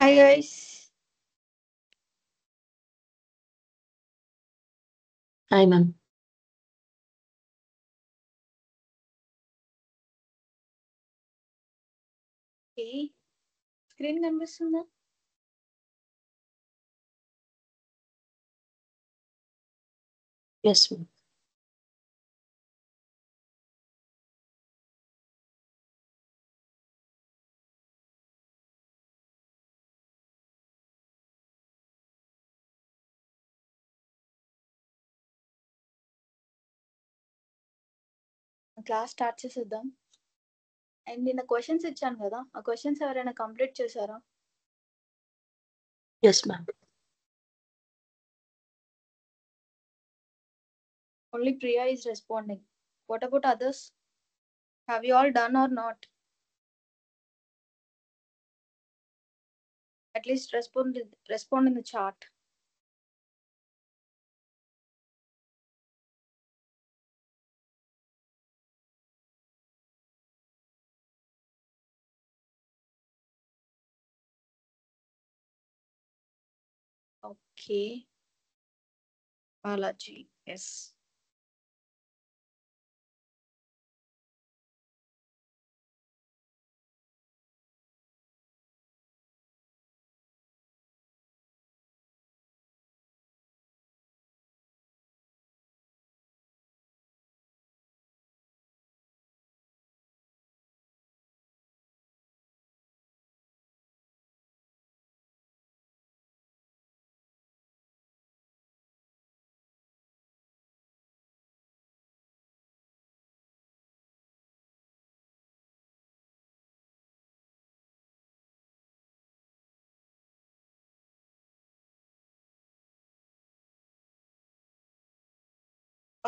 Hi guys. Hi, ma'am. Okay. Screen కనిపిస్తుందా? Yes, ma'am. Class start చేసేద్దాం. And నిన్న questions ఇచ్చాను కదా, ఆ క్వశ్చన్స్ ఎవరైనా కంప్లీట్ చేశారా? Yes, ma'am. Only Priya is responding. What about others? Have you all done or not? At least respond in the chat. Okay. Balaji. Yes.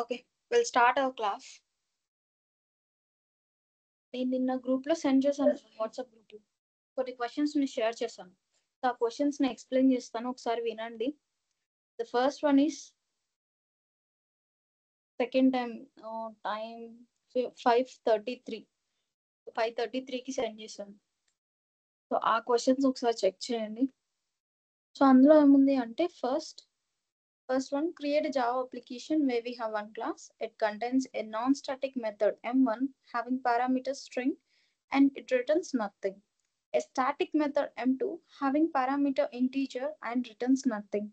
Okay. We'll start our class. నేను నిన్న group లో send చేశాను, WhatsApp group లో కొన్ని questions ని share చేశాను. ఆ questions ని ఎక్స్ప్లెయిన్ చేస్తాను, ఒకసారి వినండి. The first one is second time 5:33కి సెండ్ చేశాను. సో ఆ క్వశ్చన్స్ ఒకసారి చెక్ చేయండి. సో అందులో ఏముంది అంటే first one, create a Java application where we have one class. It contains a non-static method M1 having parameter string and it returns nothing. A static method M2 having parameter integer and returns nothing.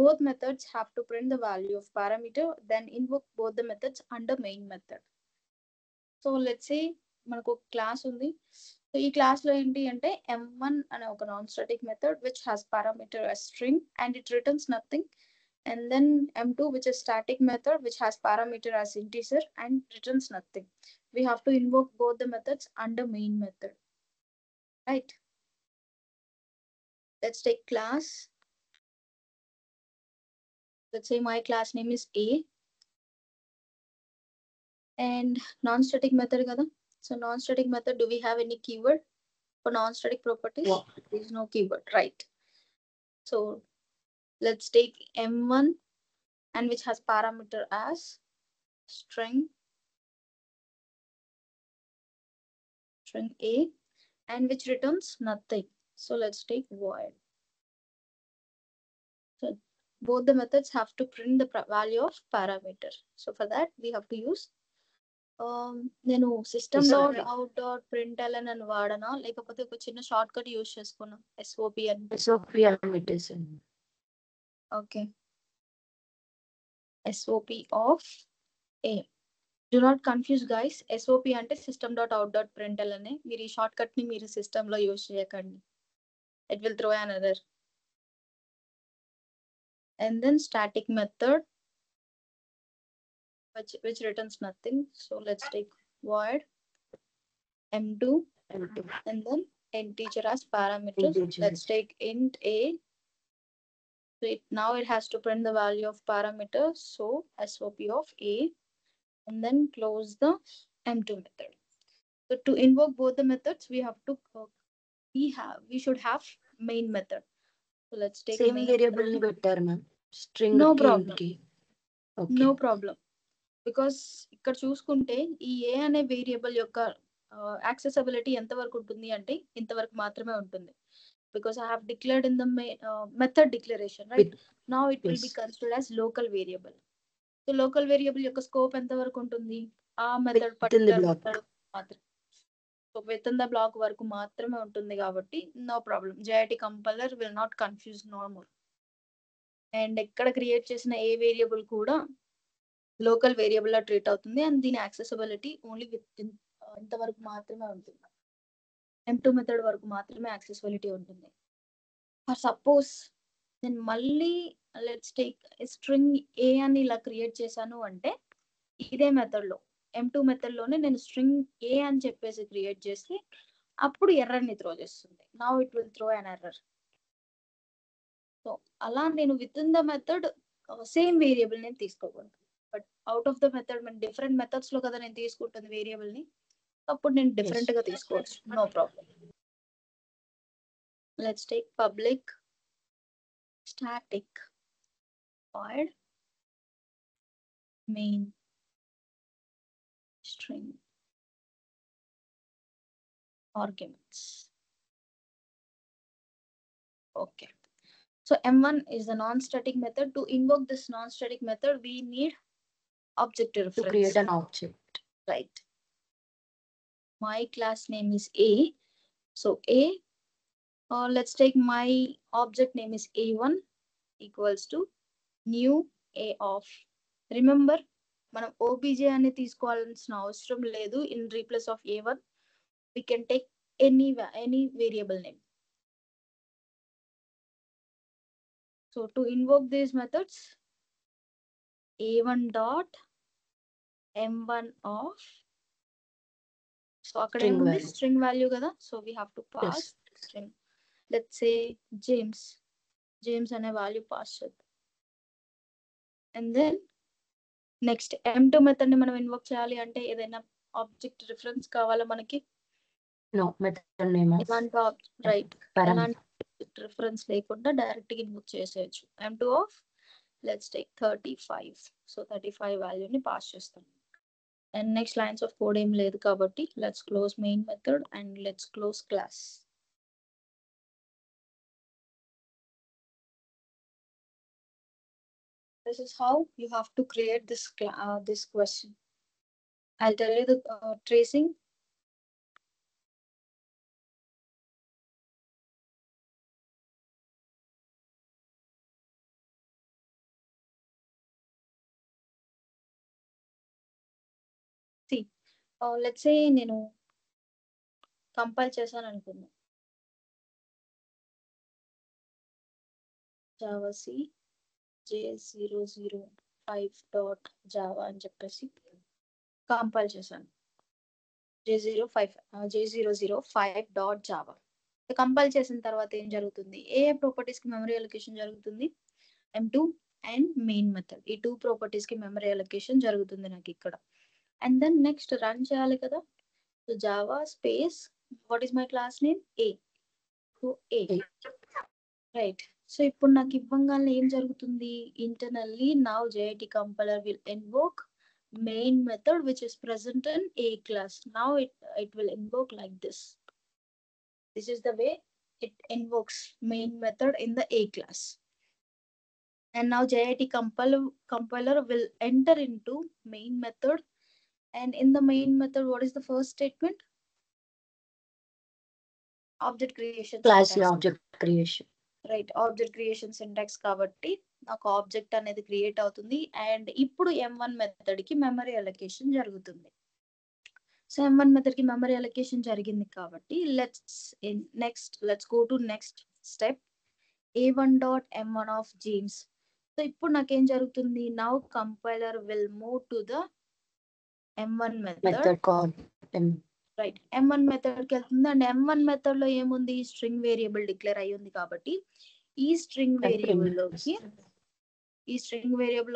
Both methods have to print the value of parameter, then invoke both the methods under main method. So let's say మనకు ఒక class ఉంది. So ఈ class లో ఏంటి అంటే M1 అనే ఒక non static method which has parameter as string and it returns nothing, and then M2 which is static method which has parameter as integer and returns nothing. We have to invoke both the methods under main method, right? Let's take class. Let's say my class name is A and non-static method kada. So non-static method, do we have any keyword for non-static properties? Yeah. There is no keyword, right? So let's take M1 and which has parameter as string A and which returns nothing. So let's take void. So both the methods have to print the value of parameter. So for that we have to use నేను system.out.println అని వాడనా లేకపోతే ఒక చిన్న short cut use చేసుకున్నా SOP అని. SOP అని పెట్టేసాను. Okay, SOP of A. Do not confuse guys. SOP అంటే system.out.println అనే. మీరు ఈ షార్ట్ కట్ ని మీరు సిస్టమ్ లో యూస్ చేయకండి. It will throw an error. And then static method which returns nothing. So let's take void M2 and then integer as parameter. Let's take int A. So now it has to print the value of parameter. So SOP of A and then close the M2 method. So to invoke both the methods, we have to we should have main method. So let's take Same main variable method. ని పెట్టారు ma'am. String No కి problem. కి. No problem. Because ఇక్కడ చూసుకుంటే ఈ ఏ అనే variable యొక్క accessibility ఎంతవరకు ఉంటుంది అంటే ఇంతవరకు మాత్రమే ఉంటుంది. because I have declared in the method declaration, right? Now it will be Yes. considered as local variable. So local variable యొక్క స్కోప్ ఎంత వరకు ఉంటుంది? ఆ method Within the particular block. Method మాత్రం. So within the block వరకు మాత్రమే ఉంటుంది కాబట్టి no problem. JIT compiler will not confuse no more. And ఎక్కడ క్రియేట్ చేసిన ఏ వేరియబుల్ కూడా లోకల్ వేరియబుల్ లా ట్రీట్ అవుతుంది. అండ్ దీని యాక్సెసిబిలిటీ ఓన్లీ విత్ ఇంతవరకు మాత్రమే ఉంటుంది. M2 మెథడ్ వరకు మాత్రమే యాక్సెసిబిలిటీ ఉంటుంది. ఫర్ సపోజ్ నేను మళ్ళీ లెట్స్ టేక్ స్ట్రింగ్ ఏ అని ఇలా క్రియేట్ చేశాను అంటే ఇదే మెథడ్ లో M2 మెథడ్ లోనే నేను స్ట్రింగ్ ఏ అని చెప్పేసి క్రియేట్ చేసి అప్పుడు ఎర్రర్ ని త్రో చేస్తుంది. Now it will throw an error. So అలా నేను with in the method same variable నేను తీసుకోకూడదు. But out of the method మన డిఫరెంట్ మెథడ్స్ లో కదా నేను తీసుకుంటుంది వేరియబుల్ ని, అప్పుడు నేను డిఫరెంట్ గా తీసుకోవచ్చు. No problem. Let's take public static void main string arguments. Okay, so M1 is the non-static method. To invoke this non-static method we need object To reference, create an object. right? My class name is A, so A, let's take my object name is A1 equals to new A of. Remember మనం OBJ అని తీసుకోవాల్సిన అవసరం లేదు. In replace of A1 we can take any variable name. So to invoke these methods, A1 dot M1 of, so అక్కడ String ఏముంది? value. String value కదా, so we have to pass string. Let's say James అనే value pass చేద్దాం. And then next M2 method ని మనం invoke చేయాలి అంటే ఏదైనా ఆబ్జెక్ట్ రిఫరెన్స్ కావాలా మనకి? No, method name of ఎలాంటి రైట్, parameter. ఎలాంటి రిఫరెన్స్ లేకుండా డైరెక్ట్ గా ఇన్వోక్ చేసేయచ్చు. M2 of let's take 35. So 35 వాల్యూని పాస్ చేస్తాం. And next lines of code ఏం లేదు కాబట్టి let's close main method and let's close class. This is how you have to create this question. I'll tell you the tracing. See, let's say నేను compile చేశాను అనుకుందాం. Java C J005.java అని చెప్పేసి compile చేశాను. J005.java. Compile చేసిన తర్వాత ఏం జరుగుతుంది? ఏ ప్రాపర్టీస్ కి మెమరీ అలొకేషన్ జరుగుతుంది? M2 అండ్ మెయిన్ మెథడ్, ఈ 2 ప్రాపర్టీస్ కి మెమరీ అలొకేషన్ జరుగుతుంది నాకు ఇక్కడ. అండ్ దెన్ నెక్స్ట్ రన్ చేయాలి కదా. So Java space what is my class name? A. So A, right. So ఇప్పుడు నాకు ఇవ్వగానే ఏం జరుగుతుంది? Internally now JIT compiler will invoke main method which is present in A class. Now it will invoke like this. This is the way it invokes main method in the A class. And now JIT compiler will enter into main method. And in the main method, what is the first statement? Object creation. Class syntax. object creation. Right, object creation syntax కాబట్టి ఒక object అనేది create అవుతుంది. And ఇప్పుడు M1 method కి memory allocation జరుగుతుంది. So M1 method కి memory allocation జరిగింది కాబట్టి let's go to next step. A1.M1 of James. So ఇప్పుడు నాకేం జరుగుతుంది? Now compiler will move to the M1 method called M. Right, M1 method కి వెళ్తుంది. అండ్ M1 మెథడ్ లో ఏముంది? స్ట్రింగ్ వేరియబుల్ డిక్లేర్ అయ్యి ఉంది కాబట్టి ఈ స్ట్రింగ్ వేరియబుల్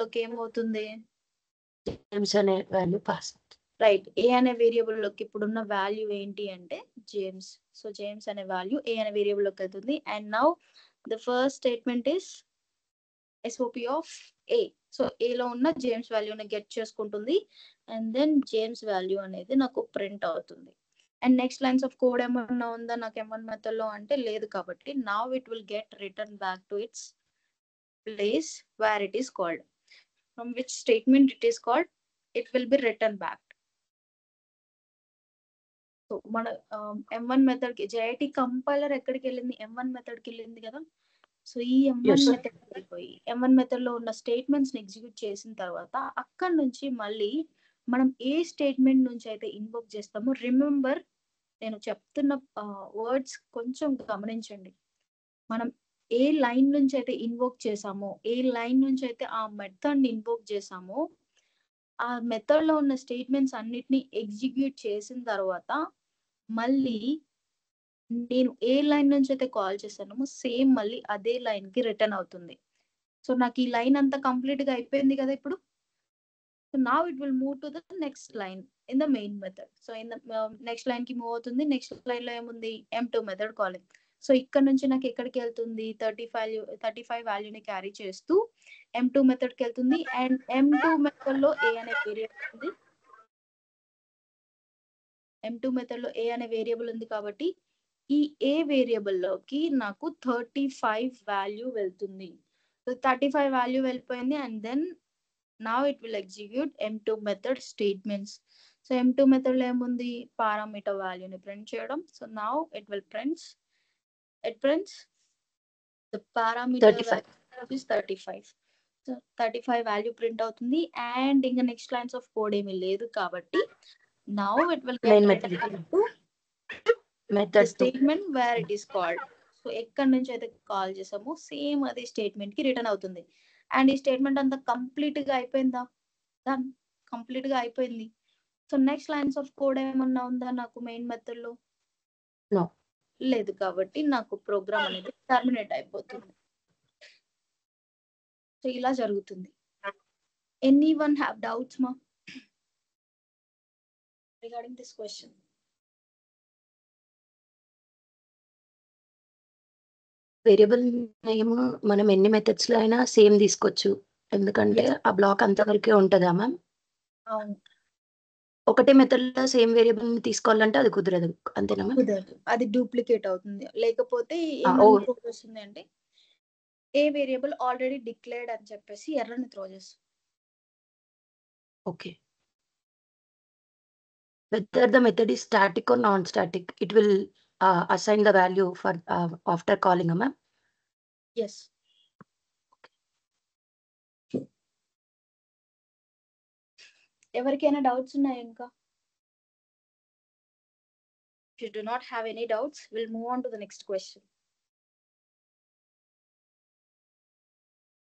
లోకి ఏమవుతుంది? జేమ్స్ అనే వాల్యూ పాస్. రైట్, ఏ అనే వేరియబుల్ లోకి ఇప్పుడున్న వాల్యూ ఏంటి అంటే జేమ్స్. సో జేమ్స్ అనే వాల్యూ ఏ అనే వేరియబుల్ లోకి వెళ్తుంది. And now the first statement is SOP of A. So ఏలో ఉన్న జేమ్స్ వాల్యూని గెట్ చేసుకుంటుంది. అండ్ దెన్ జేమ్స్ వాల్యూ అనేది నాకు ప్రింట్ అవుతుంది. And next lines of code ఏమన్నా ఉందా నాకు M1 మెథడ్ లో అంటే లేదు కాబట్టి now it will get return back to its place where it is called from which statement it is called it will be return back. So మన M1 method కి JIT compiler ఎక్కడికి వెళ్ళింది M1 method కి వెళ్ళింది కదా. So ఈ M1 Yes. Method వెళ్ళిపోయి M1 method లో ఉన్న స్టేట్మెంట్స్ ని ఎగ్జిక్యూట్ చేసిన తర్వాత అక్కడ నుంచి మళ్ళీ మనం ఏ స్టేట్మెంట్ నుంచి అయితే ఇన్వోక్ చేస్తామో రిమెంబర్ నేను చెప్తున్న వర్డ్స్ కొంచెం గమనించండి. మనం ఏ లైన్ నుంచి అయితే ఇన్వోక్ చేసామో ఏ లైన్ నుంచి అయితే ఆ మెథడ్ ని ఇన్వోక్ చేసామో ఆ మెథడ్ లో ఉన్న స్టేట్మెంట్స్ అన్నిటిని ఎగ్జిక్యూట్ చేసిన తర్వాత మళ్ళీ నేను ఏ లైన్ నుంచి అయితే కాల్ చేశానో సేమ్ మళ్ళీ అదే లైన్ కి రిటర్న్ అవుతుంది. సో నాకు ఈ లైన్ అంతా కంప్లీట్ గా అయిపోయింది కదా ఇప్పుడు. So now it will move to the next line in the main method. So in the next line కి మూవ్ అవుతుంది. నెక్స్ట్ లైన్ లో ఏముంది M2 మెథడ్ కాలింగ్. సో ఇక్కడ నుంచి నాకు ఎక్కడికి వెళ్తుంది 35 వాల్యూని క్యారీ చేస్తూ M2 మెథడ్ కి వెళ్తుంది. అండ్ M2 మెథడ్ లో A అనే వేరియబుల్ ఉంది. M2 మెథడ్ లో A అనే వేరియబుల్ ఉంది కాబట్టి ఈ A వేరియబుల్ లోకి నాకు 35 వాల్యూ వెళ్తుంది. సో 35 వాల్యూ వెళ్ళిపోయింది and then now it will execute M2 method statements. So M2 method లో ఏముంది పారామీటర్ వాల్యూని ప్రింట్ చేయడం. So now it prints the parameter 35. value is 35. So 35 value print అవుతుంది అండ్ ఇంకా నెక్స్ట్ లైన్స్ ఆఫ్ కోడ్ ఏమీ లేదు కాబట్టి now it will get Main returned method. to the Method 2. statement where it is called. So ఎక్కడి నుంచి అయితే call చేసామో same అదే స్టేట్మెంట్ కి రిటర్న్ అవుతుంది. అండ్ ఈ స్టేట్మెంట్ అంతా కంప్లీట్ గా అయిపోయిందా డన్ కంప్లీట్ గా అయిపోయింది. So next lines of code ఏమన్నా ఉందా నాకు మెయిన్ మెథడ్ లో No. లేదు కాబట్టి నాకు ప్రోగ్రామ్ అనేది టర్మినేట్ అయిపోతుంది. సో ఇలా జరుగుతుంది. ఎనీవన్ హ్యావ్ డౌట్స్ మా regarding this question? Variable name మనం ఎన్ని మెథడ్స్ లో అయినా సేమ్ తీసుకోవచ్చు ఎందుకంటే ఆ బ్లాక్ అంతవరకే ఉంటుందా మ్యామ్? అవును ఒకటే మెథడ్ లో సేమ్ వేరియబుల్ ని తీసుకోవాలంటే అది కుదరదు అంతేనా మ్యామ్? కుదరదు, అది డూప్లికేట్ అవుతుంది. లేకపోతే ఓ. ఏమని త్రో చేస్తుంది అంటే ఏ వేరియబుల్ ఆల్రెడీ డిక్లేర్డ్ అని చెప్పేసి ఎర్రని త్రో చేస్తుంది. Okay. Whether the method is static or non-static, it will assign the value for after calling, ma'am. Yes ఎవరికైనా డౌట్స్ ఉన్నాయా ఇంకా? If you do not have any doubts, we'll move on to the next question.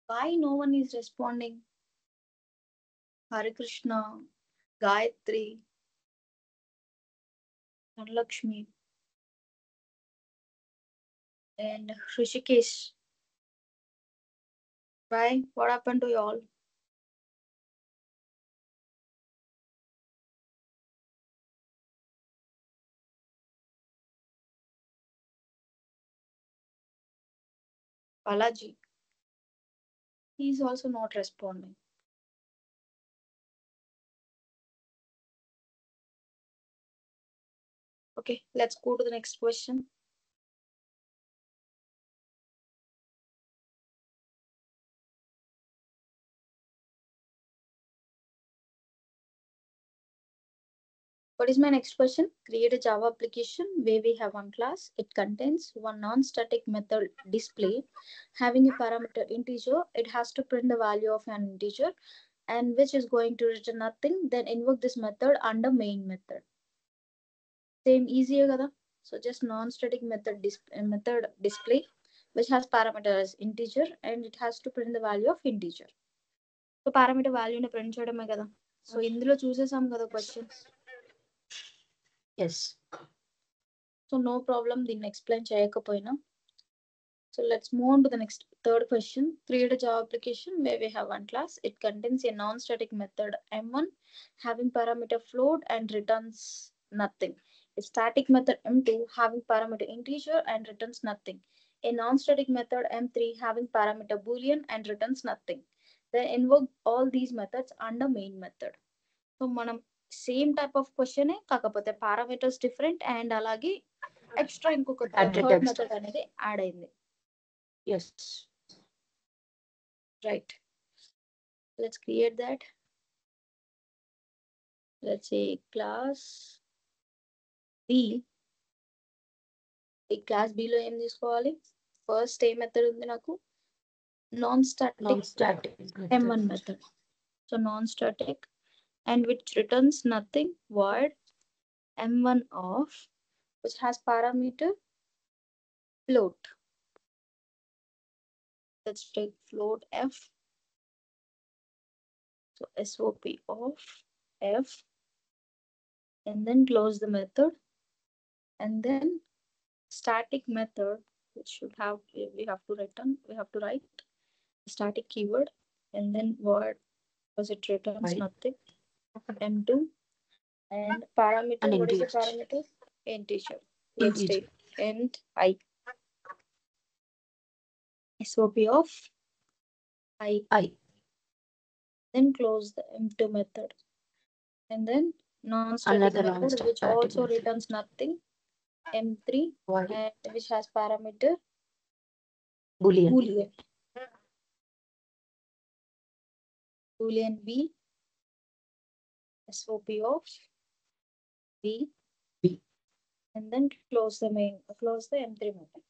Why no one is responding? Hare Krishna, Gayatri, Dhanlakshmi, and Hrishikesh. Why? What happened to you all? Balaji. He is also not responding. Okay, let's go to the next question. What is my next question? Create a Java application where we have one class. It contains one non-static method display having a parameter integer. It has to print the value of an integer and which is going to return nothing. Then invoke this method under main method. Same easier kada. So just non-static method display which has parameter as integer and it has to print the value of integer. So parameter value ni print cheyadame kada. So indulo chusesam kada questions. Yes. So no problem, దీన్ని explain చేయకపోయినా. So let's move on to the next third question. Create a Java application where we have one class. It contains a non-static method M1 having parameter float and returns nothing. A static method M2 having parameter integer and returns nothing. A non-static method M3 having parameter boolean and returns nothing. Then invoke all these methods under main method. So మనం same type of question కాకపోతే parameters different and అలాగే extra ఇంకొక Added third extra. Method అనేది add అయింది. Yes. Right. Let's create that. Let's say class B. ఈ class B లో ఏం తీసుకోవాలి? ఫస్ట్ ఏ మెథడ్ ఉంది నాకు? Non static Non-static M1 method. So non-static and which returns nothing, void M1 of which has parameter float. Let's take float F. So SOP of F and then close the method and then static method which should have we have to write static keyword and then void because it returns Right. nothing. M2 and parameter. An What is the integer. parameter? Integer. Let's Integer. take int I. SOP of I. Then close the M2 method and then non-static Another method which non-static also method. returns nothing. M3 Void. and which has parameter Boolean. Boolean B. SOP of B. And then close the M3 method.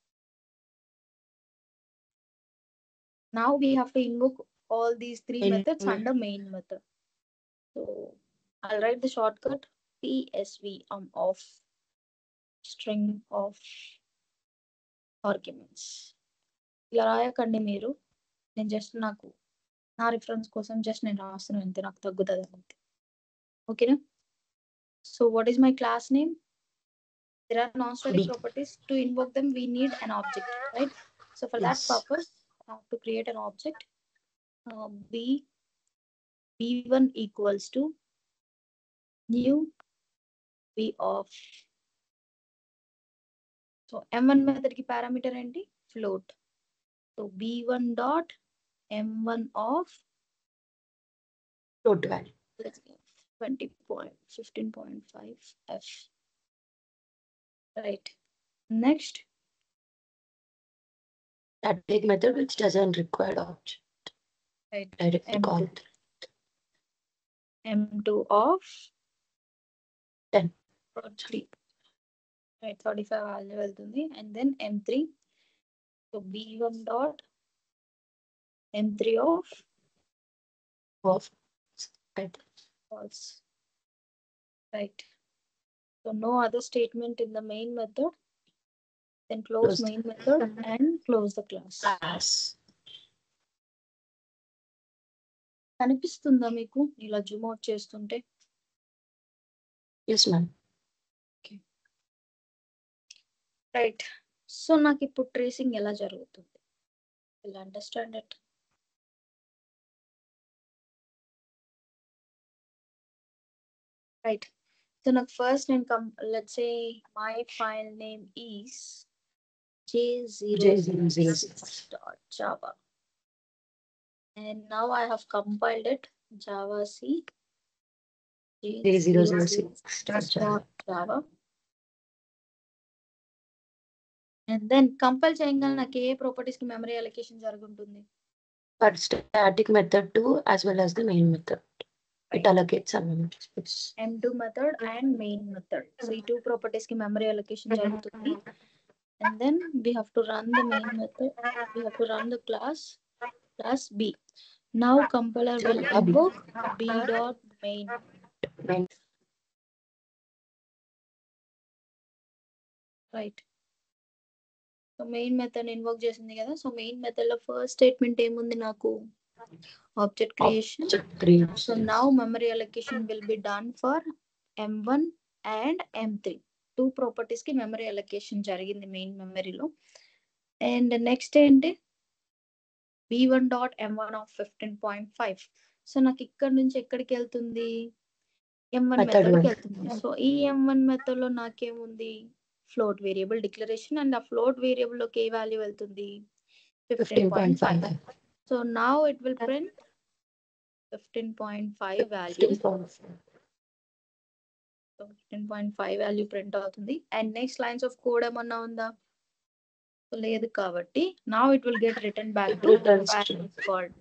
Now we have to invoke all these three methods under main method. So I'll write the shortcut PSV of string of arguments. ఇలా రాయకండి మీరు. నేను just నాకు నా reference కోసం just నేను రాస్తున్నాను అంతే, నాకు తగ్గుతుంది అంతే. ఓకేనా? So what is my class name? There are non-static properties. To invoke them, we need an object, right? So for that purpose, I have to create an object. B1 equals to new B of. So M1 method ki parameter enti float. So B1 dot M1 of Float value. let's go 15.5 F. Right. Next. Static method which doesn't require object. Right. Directly M2. called. M2 of 10. 3. Right, 35 value వెళ్తుంది and then M3. So B1 dot M3 of Right. false. Right. So no other statement in the main method. Then close main method and close the class. కనిపిస్తుందా మీకు ఇలా Zoom out చేస్తుంటే? Yes, ma'am. Right. So నాకు ఇప్పుడు tracing ఎలా జరుగుతుంది? Will understand it. Right. So now first and let's say my file name is j006.java. And now I have compiled it Java C j006.java. And then compile చేయగానే నాకు ఏ properties కి memory allocation జరుగుతుంది? For static method too as well as the main method. It allocates some memory space. M2 method and main method. So ఈ two properties కి memory allocation జరుగుతుంది. And then we have to run the main method. We have to run the class B. Now compiler will invoke b dot main. Right. So main method invoke చేసింది కదా. So main method లో first statement ఏముంది నాకు? Object creation. So now memory allocation will be done for M1 and M3. Two properties కి memory allocation జరిగింది main memory లో. And next ఏంటి? B1 dot M1 of 15.5. So నాకు ఇక్కడ నుంచి ఎక్కడికి వెళ్తుంది? M1 మెథడ్ కి వెళ్తుంది. సో ఈ M1 మెథడ్ లో నాకేముంది? ఫ్లోట్ వేరియబుల్ డిక్లరేషన్ అండ్ ఆ ఫ్లోట్ వేరియబుల్ లోకి ఏ వాల్యూ వెళ్తుంది? 15.5. So now it will print 15.5 value. So 10.5 value print అవుతుంది. And next lines of code ఏమన్నా ఉందా? లేదు కాబట్టి now it will get written back to Returns parent called.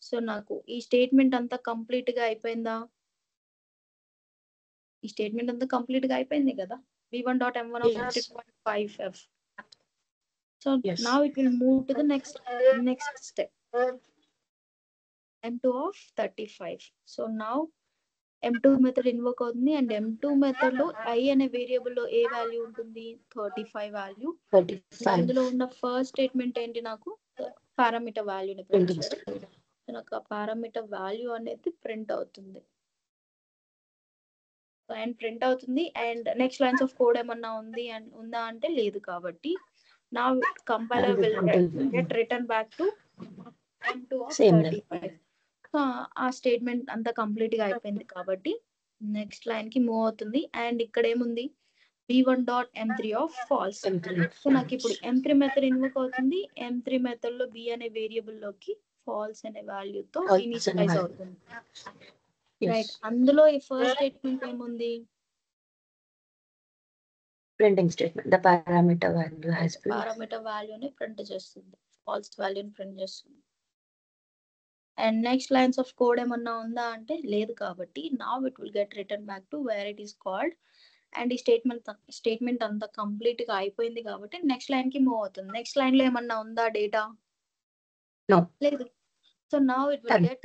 So నాకు ఈ స్టేట్మెంట్ అంతా కంప్లీట్ గా అయిపోయిందా? ఈ స్టేట్మెంట్ అంతా కంప్లీట్ గా అయిపోయింది కదా. v1.m1 of Yes. 15.5f. So Yes. now it will move to the next step. m2 of 35. So now m2 method invoke అవుతుంది అండ్ m2 మెథడ్ లో i అనే వేరియబుల్ లో ఏ వాల్యూ ఉంటుంది? 35 వాల్యూ. 35. అందులో ఉన్న ఫస్ట్ స్టేట్మెంట్ ఏంటి? నాకు పారామీటర్ వాల్యూని ప్రింట్ చేయడం. నాకు ఆ పారామీటర్ వాల్యూ అనేది ప్రింట్ అవుతుంది అండ్ ప్రింట్ అవుతుంది. And next lines of code ఏమన్నా ఉందా అంటే లేదు కాబట్టి నా compiler will get return back to m2 of 35. ఆ స్టేట్మెంట్ అంతా కంప్లీట్ గా అయిపోయింది కాబట్టి నెక్స్ట్ లైన్ కి మూవ్ అవుతుంది. అండ్ ఇక్కడ ఏముంది? v1.m3 of false. సో నాకు ఇప్పుడు m3 మెథడ్ ఇన్వోక్ అవుతుంది. m3 మెథడ్ లో b అనే వేరియబుల్ లోకి ఫాల్స్ అనే వాల్యూ తో ఇనిషియలైజ్ అవుతుంది. రైట్. అందులో ఈ ఫస్ట్ స్టేట్మెంట్ ఏముంది? Printing statement. The parameter value has been parameter వాల్యూని ప్రింట్ చేస్తుంది, ఫాల్స్ వాల్యూని ప్రింట్ చేస్తుంది. And next lines of code ఏమన్నా ఉందా అంటే లేదు కాబట్టి now it will get written back to where it is called. And ఈ స్టేట్మెంట్ అంతా కంప్లీట్ గా అయిపోయింది కాబట్టి నెక్స్ట్ లైన్ కి మూవ్ అవుతుంది. నెక్స్ట్ లైన్ లో ఏమన్నా ఉందా డేటా? No. లేదు. So now it will get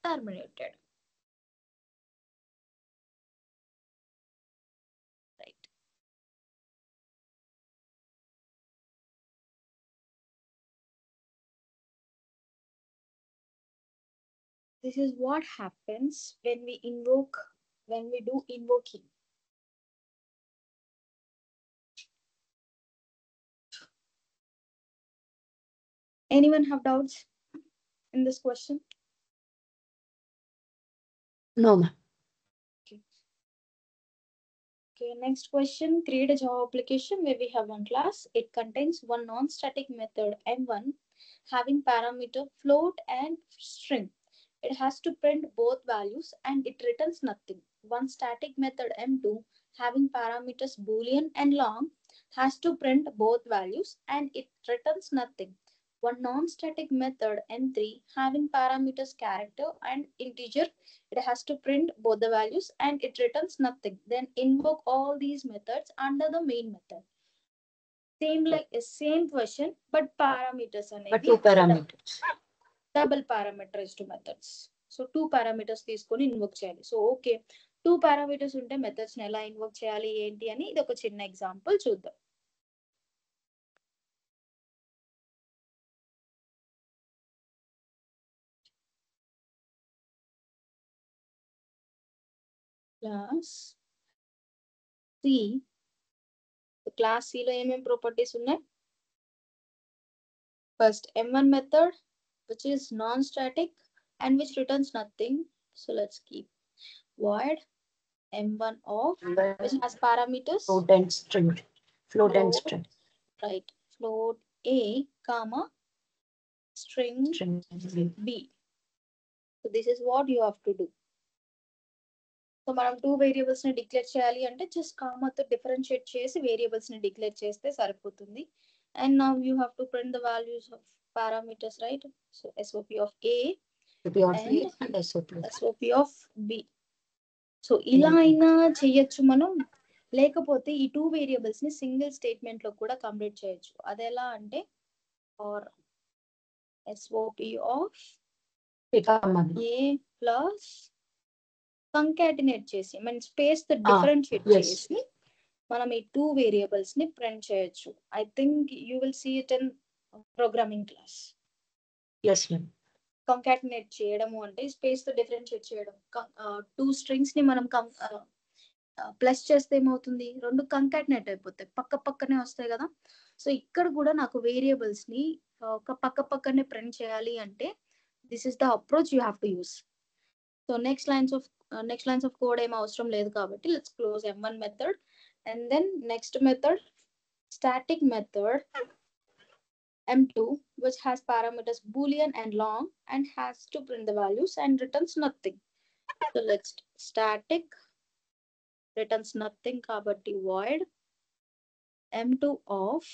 terminated. Right. This is what happens when we do invoking. Anyone have doubts in this question? No, ma'am. Okay, next question. Create a Java application where we have one class. It contains one non-static method m1 having parameter float and string. It has to print both values and it returns nothing. One static method m2 having parameters boolean and long has to print both values and it returns nothing. One non-static method m3 having parameters character and integer, it has to print both the values and it returns nothing. Then invoke all these methods under the main method. Same question, but parameters But two parameters. Double parameterized methods. So 2 parameters తీసుకొని invoke చేయాలి. So okay, 2 parameters ఉంటే methods ని ఎలా invoke చేయాలి ఏంటి అని ఇది ఒక చిన్న ఎగ్జాంపుల్ చూద్దాం. Class C. క్లాస్ సి లో ఏమేమి ప్రాపర్టీస్ ఉన్నాయి? First m1 method which is non-static and which returns nothing. So let's keep void m1 of which has parameters Float and string. Float and string. Right. Float a comma string b. So this is what you have to do. So మనం 2 variables ని declare చేయాలి అంటే just కామాతో differentiate చేసి variables ని declare చేస్తే సరిపోతుంది. And now you have to print the values of parameters, right? So SOP of A and SOP of B. So ఇలా అయినా చెయ్యొచ్చు మనం, లేకపోతే ఈ 2 వేరియబుల్స్ ని సింగిల్ స్టేట్మెంట్ లో కూడా కంప్లీట్ చేయొచ్చు. అదెలా అంటే or SOP of A plus concatenate చేసి మన స్పేస్ తో డిఫరెన్షియేట్ చేసి మనం ఈ 2 వేరియబుల్స్ ని ప్రింట్ చేయొచ్చు. I think you will see it in programming class. yes ma'am. Concatenate చేయడము అంటే స్పేస్ తో డిఫరెన్షియేట్ చేయడం. 2 స్ట్రింగ్స్ ని మనం ప్లస్ చేస్తే ఏమవుతుంది? 2 కంకాటినేట్ అయిపోతాయి, పక్క పక్కనే వస్తాయి కదా. సో ఇక్కడ కూడా నాకు వేరియబుల్స్ ని ఒక పక్క పక్కనే ప్రింట్ చేయాలి అంటే this is the approach you have to use. So next lines of code ఏం అవసరం లేదు కాబట్టి let's close m1 method and then next method static method m2 which has parameters boolean and long and has to print the values and returns nothing. So let's static returns nothing కాబట్టి void m2 of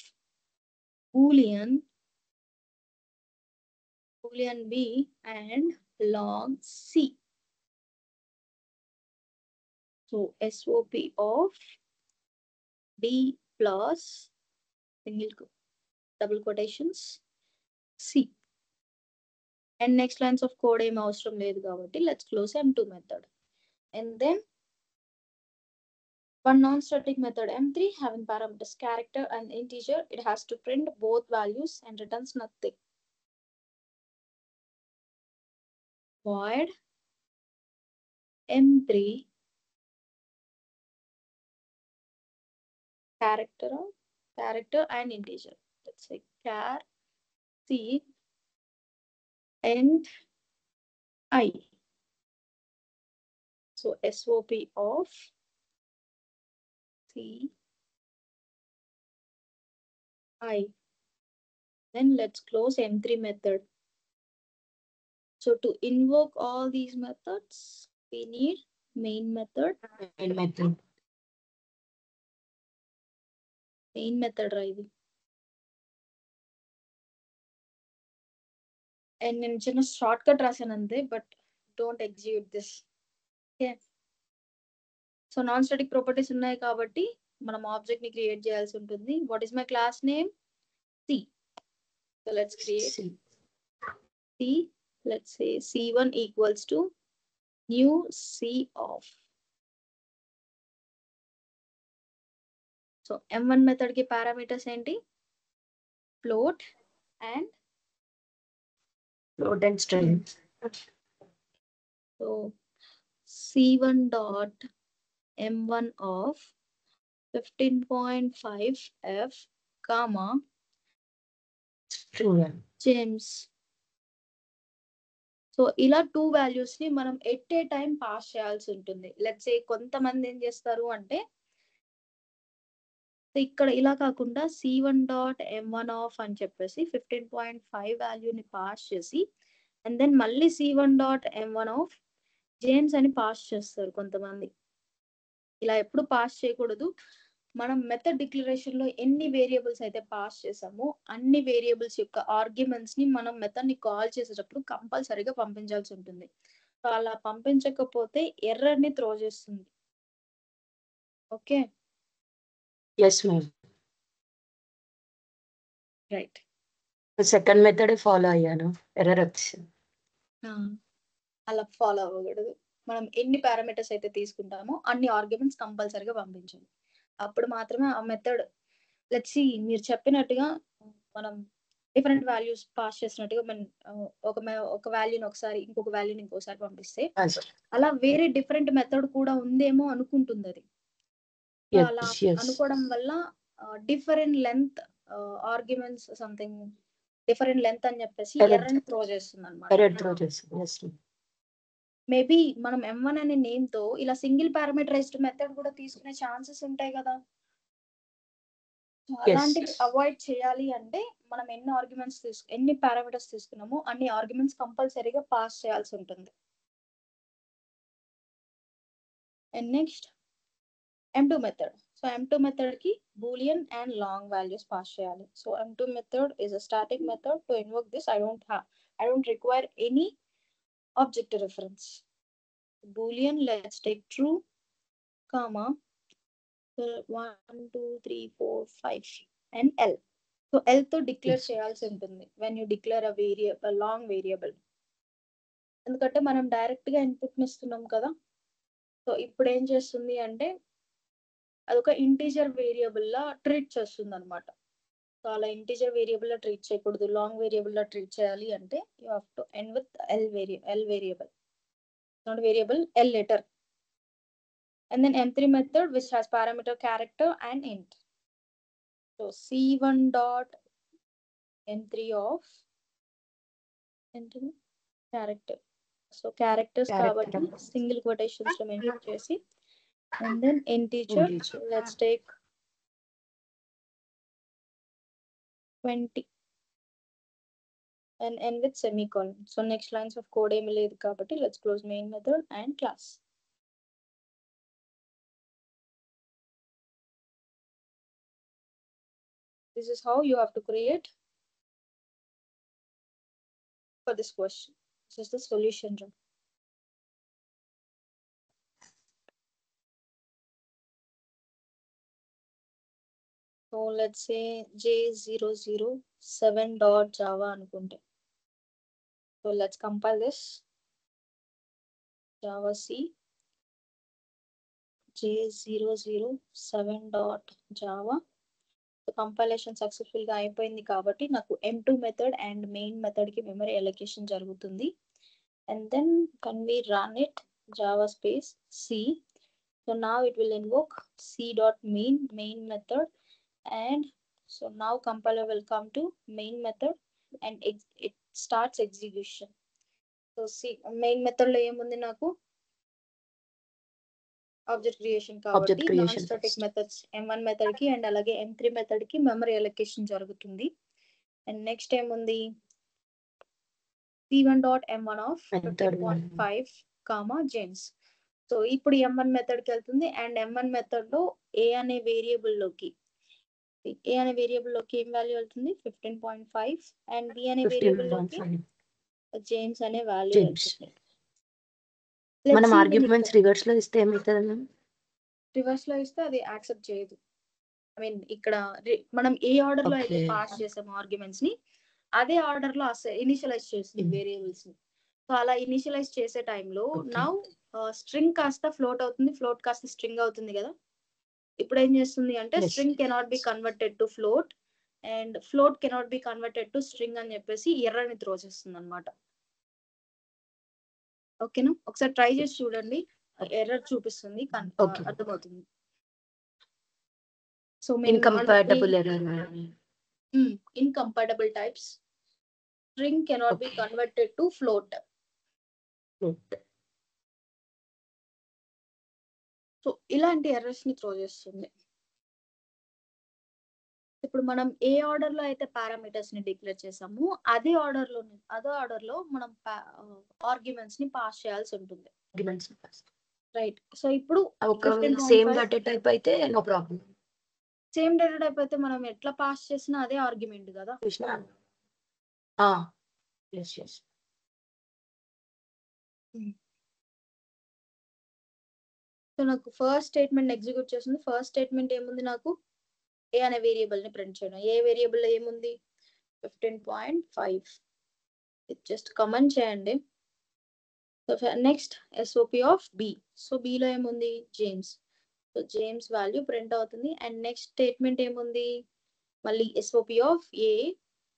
boolean b and log c. So SOP of b plus double quotations c. And next lines of code ఏం అవసరం లేదు కాబట్టి let's close m2 method. And then one non-static method m3 having parameters character and integer, it has to print both values and returns nothing. Void m3 character and integer. Let's say char c and I. So SOP of C I. Then let's close M3 method. So to invoke all these methods, we need main method. Main method right. And in a shortcut rasanande, but don't execute this. Okay. So non-static properties ఉన్నాయి కాబట్టి మనం object ని create చేయాల్సి ఉంటుంది. What is my class name? C. So let's create C. Let's say C1 equals to new C of. So M1 method ki parameters enti? Float and string. So C1 dot M1 of 15.5 F comma James. So ఇలా 2 values ని మనం at a time pass చేయాల్సి ఉంటుంది. Let's say కొంతమంది ఏం చేస్తారు అంటే ఇక్కడ ఇలా కాకుండా C1 డాట్ M1 ఆఫ్ అని చెప్పేసి 15.5 వాల్యూని పాస్ చేసి అండ్ దెన్ మళ్ళీ C1 dot M1 of James అని పాస్ చేస్తారు కొంతమంది. ఇలా ఎప్పుడు పాస్ చేయకూడదు. మనం మెథడ్ డిక్లరేషన్ లో ఎన్ని వేరియబుల్స్ అయితే పాస్ చేసామో అన్ని వేరియబుల్స్ యొక్క ఆర్గ్యుమెంట్స్ ని మనం మెథడ్ ని కాల్ చేసేటప్పుడు కంపల్సరీగా పంపించాల్సి ఉంటుంది. సో అలా పంపించకపోతే ఎర్రర్ ని త్రో చేస్తుంది. Okay, yes ma'am. Right. Second method follow అయ్యాను, ఎర్రర్ వచ్చింది. అలా ఫాలో అవ్వకూడదు. మనం ఎన్ని పారామీటర్స్ అయితే తీసుకుంటామో అన్ని ఆర్గ్యుమెంట్స్ కంపల్సరీగా పంపించాలి. అప్పుడు మాత్రమే ఆ మెథడ్ లెట్స్ సీ మీరు చెప్పినట్టుగా మనం డిఫరెంట్ వాల్యూస్ పాస్ చేసినట్టుగా మనం ఒక వాల్యూని ఒకసారి ఇంకొక వాల్యూని ఇంకోసారి పంపిస్తే అలా వేరే డిఫరెంట్ మెథడ్ కూడా ఉందేమో అనుకుంటుంది అది. అలా అనుకోవడం వల్ల different length arguments something different length అని చెప్పేసి ఎర్రర్ త్రో చేస్తుంది అన్నమాట. మేబీ మనం M1 అనే నేమ్ తో ఇలా సింగిల్ పారామీటరైజ్డ్ మెథడ్ కూడా తీసుకునే ఛాన్సెస్ ఉంటాయి కదా. అలాంటివి అవాయిడ్ చేయాలి అంటే మనం ఎన్ని పారామీటర్స్ తీసుకున్నామో అన్ని ఆర్గ్యుమెంట్స్ కంపల్సరీగా పాస్ చేయాల్సి ఉంటుంది. And next M2 method. So M2 method కి boolean and long values pass చేయాలి. So M2 method is a static method. To invoke this I don't require any object reference. Boolean, let's take true, comma 1 2 3 4 5 and L. So L తో declare చేయాల్సి ఉంటుంది when you declare a long variable. ఎందుకంటే మనం direct గా input ని ఇస్తున్నాం కదా. So ఇప్పుడు ఏం చేస్తుంది అంటే అదొక ఇంటీజర్ వేరియబుల్ లా ట్రీట్ చేస్తుంది అనమాట. సో అలా ఇంటీజర్ వేరియబుల్ లా ట్రీట్ చేయకూడదు, లాంగ్ వేరియబుల్ లా ట్రీట్ చేయాలి అంటే you have to end with L variable, not variable, L letter. And then M3 method which has parameter character and int. So C1 dot M3 of character. So characters కాబట్టి single quotations లో mention చేసి and then integer. Let's take 20 and end with semicolon. So next lines of code ఏమీ లేదు కాబట్టి let's close main method and class. this is how you have to create for this question. This is the solution run. So let's say j007.java అనుకుంటే. So let's compile this. Java C j007.java. So compilation successful గా అయిపోయింది కాబట్టి నాకు m2 method and main method కి memory allocation జరుగుతుంది. And then can we run it java space c. So now it will invoke c.main method, and so now compiler will come to main method and it starts execution. So see main method లో ఏముంది నాకు object creation కాబట్టి non static methods m1 method కి and అలాగే m3 method కి memory allocation జరుగుతుంది. And next ఏముంది p1.m1 of 15.5 comma James. So ఇప్పుడు m1 మెథడ్ కి వెళ్తుంది అండ్ m1 మెథడ్ లో a అనే వేరియబుల్ లోకి ఏం వాల్యూ వెళ్తుంది 15.5 అండ్ b అనే వేరియబుల్ లోకి జేమ్స్ అనే వాల్యూ వెళ్తుంది. మనం ఆర్గ్యుమెంట్స్ రివర్స్ లో ఇస్తే ఏమవుతుంది? రివర్స్ లో ఇస్తే అది యాక్సెప్ట్ చేయదు. ఐ మీన్ ఇక్కడ మనం ఏ ఆర్డర్ లో అయితే పాస్ చేసామో ఆర్గ్యుమెంట్స్ ని అదే ఆర్డర్ లో ఇనిషియలైజ్ చేస్తుంది వేరియబుల్స్ ని. సో అలా ఇనిషియలైజ్ చేసే టైంలో నౌ స్ట్రింగ్ కాస్త ఫ్లోట్ అవుతుంది, ఫ్లోట్ కాస్త స్ట్రింగ్ అవుతుంది కదా. ఇప్పుడు ఏం చేస్తుంది అంటే string cannot be converted to float and float cannot be converted to string అని చెప్పేసి ఎర్రర్ ని త్రో చేస్తుంది అనమాట. ఓకేనా, ఒకసారి ట్రై చేసి చూడండి, ఎర్రర్ చూపిస్తుంది, అర్థమవుతుంది. So incompatible types, string cannot be converted to float. So ఇలాంటి ఎర్రర్స్ ని త్రో చేస్తుంది. ఇప్పుడు మనం ఏ ఆర్డర్ లో అయితే పారామీటర్స్ ని డిక్లేర్ చేసామో అదే ఆర్డర్ లో మనం ఆర్గ్యుమెంట్స్ ని పాస్ చేయాల్సి ఉంటుంది. రైట్. సో ఇప్పుడు సేమ్ డేటా టైప్ అయితే no problem. Same data type అయితే మనం ఎట్లా పాస్ చేసినా అదే ఆర్గ్యుమెంట్ కదా. సో నాకు ఫస్ట్ స్టేట్మెంట్ ఎగ్జిక్యూట్ చేస్తుంది. ఫస్ట్ స్టేట్మెంట్ ఏముంది, నాకు ఏ అనే వేరియబుల్ ని ప్రింట్ చేయడం. ఏ వేరియబుల్ ఏముంది 15.5. జస్ట్ కమెంట్ చేయండి. So next SOP of B. So B లో ఏముంది James. So James value print అవుతుంది. అండ్ నెక్స్ట్ స్టేట్మెంట్ ఏముంది, మళ్ళీ SOP of A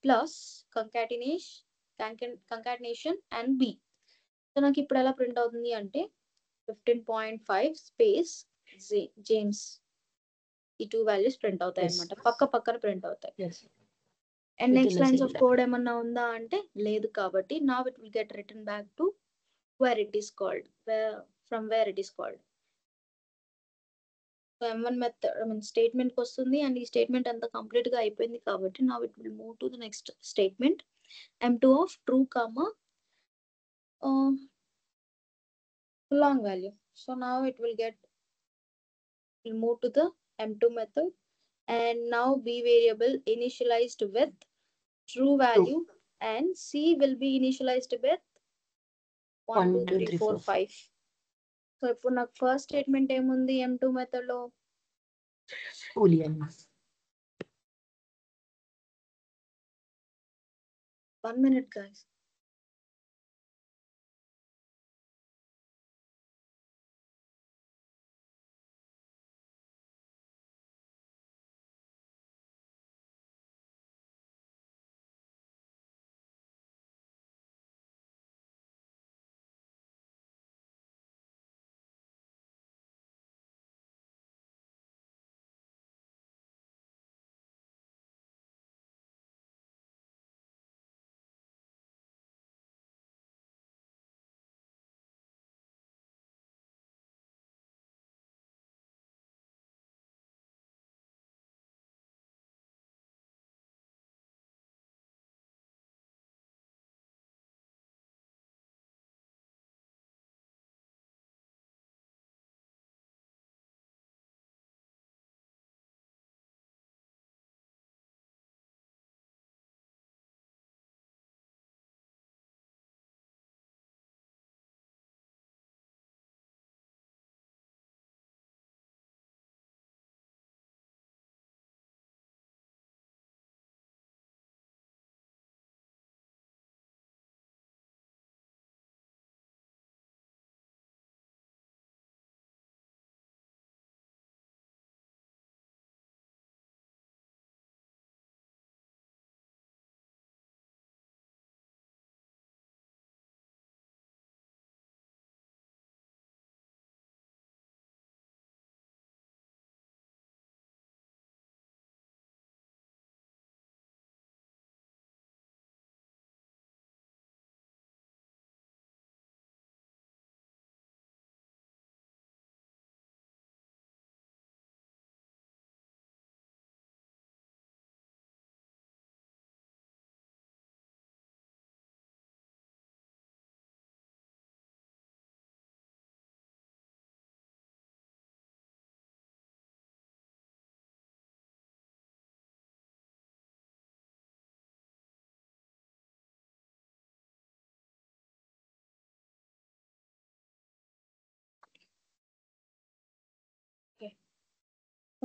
plus concatenation and B. So నాకు ఇప్పుడు ఎలా ప్రింట్ అవుతుంది అంటే 15.5 స్పేస్ జేమ్స్. ఈ 2 వాల్యూస్ ప్రింట్ అవుతాయి అనమాట, పక్కన ప్రింట్ అవుతాయి. And next lines of code ఏమన్నా ఉందా అంటే లేదు కాబట్టి now it will get written back to where it is called, from where it is called. So m1 method statement కి వస్తుంది అండ్ ఈ స్టేట్మెంట్ అంతా కంప్లీట్ గా అయిపోయింది కాబట్టి now it will move to the next statement, m2 of true comma long value. So now it will move to the m2 method and now B variable initialized with true value and C will be initialized with 1 2 3 4 5. So ఇప్పుడు నాకు first statement ఏముంది m2 method లో boolean. 1 minute guys.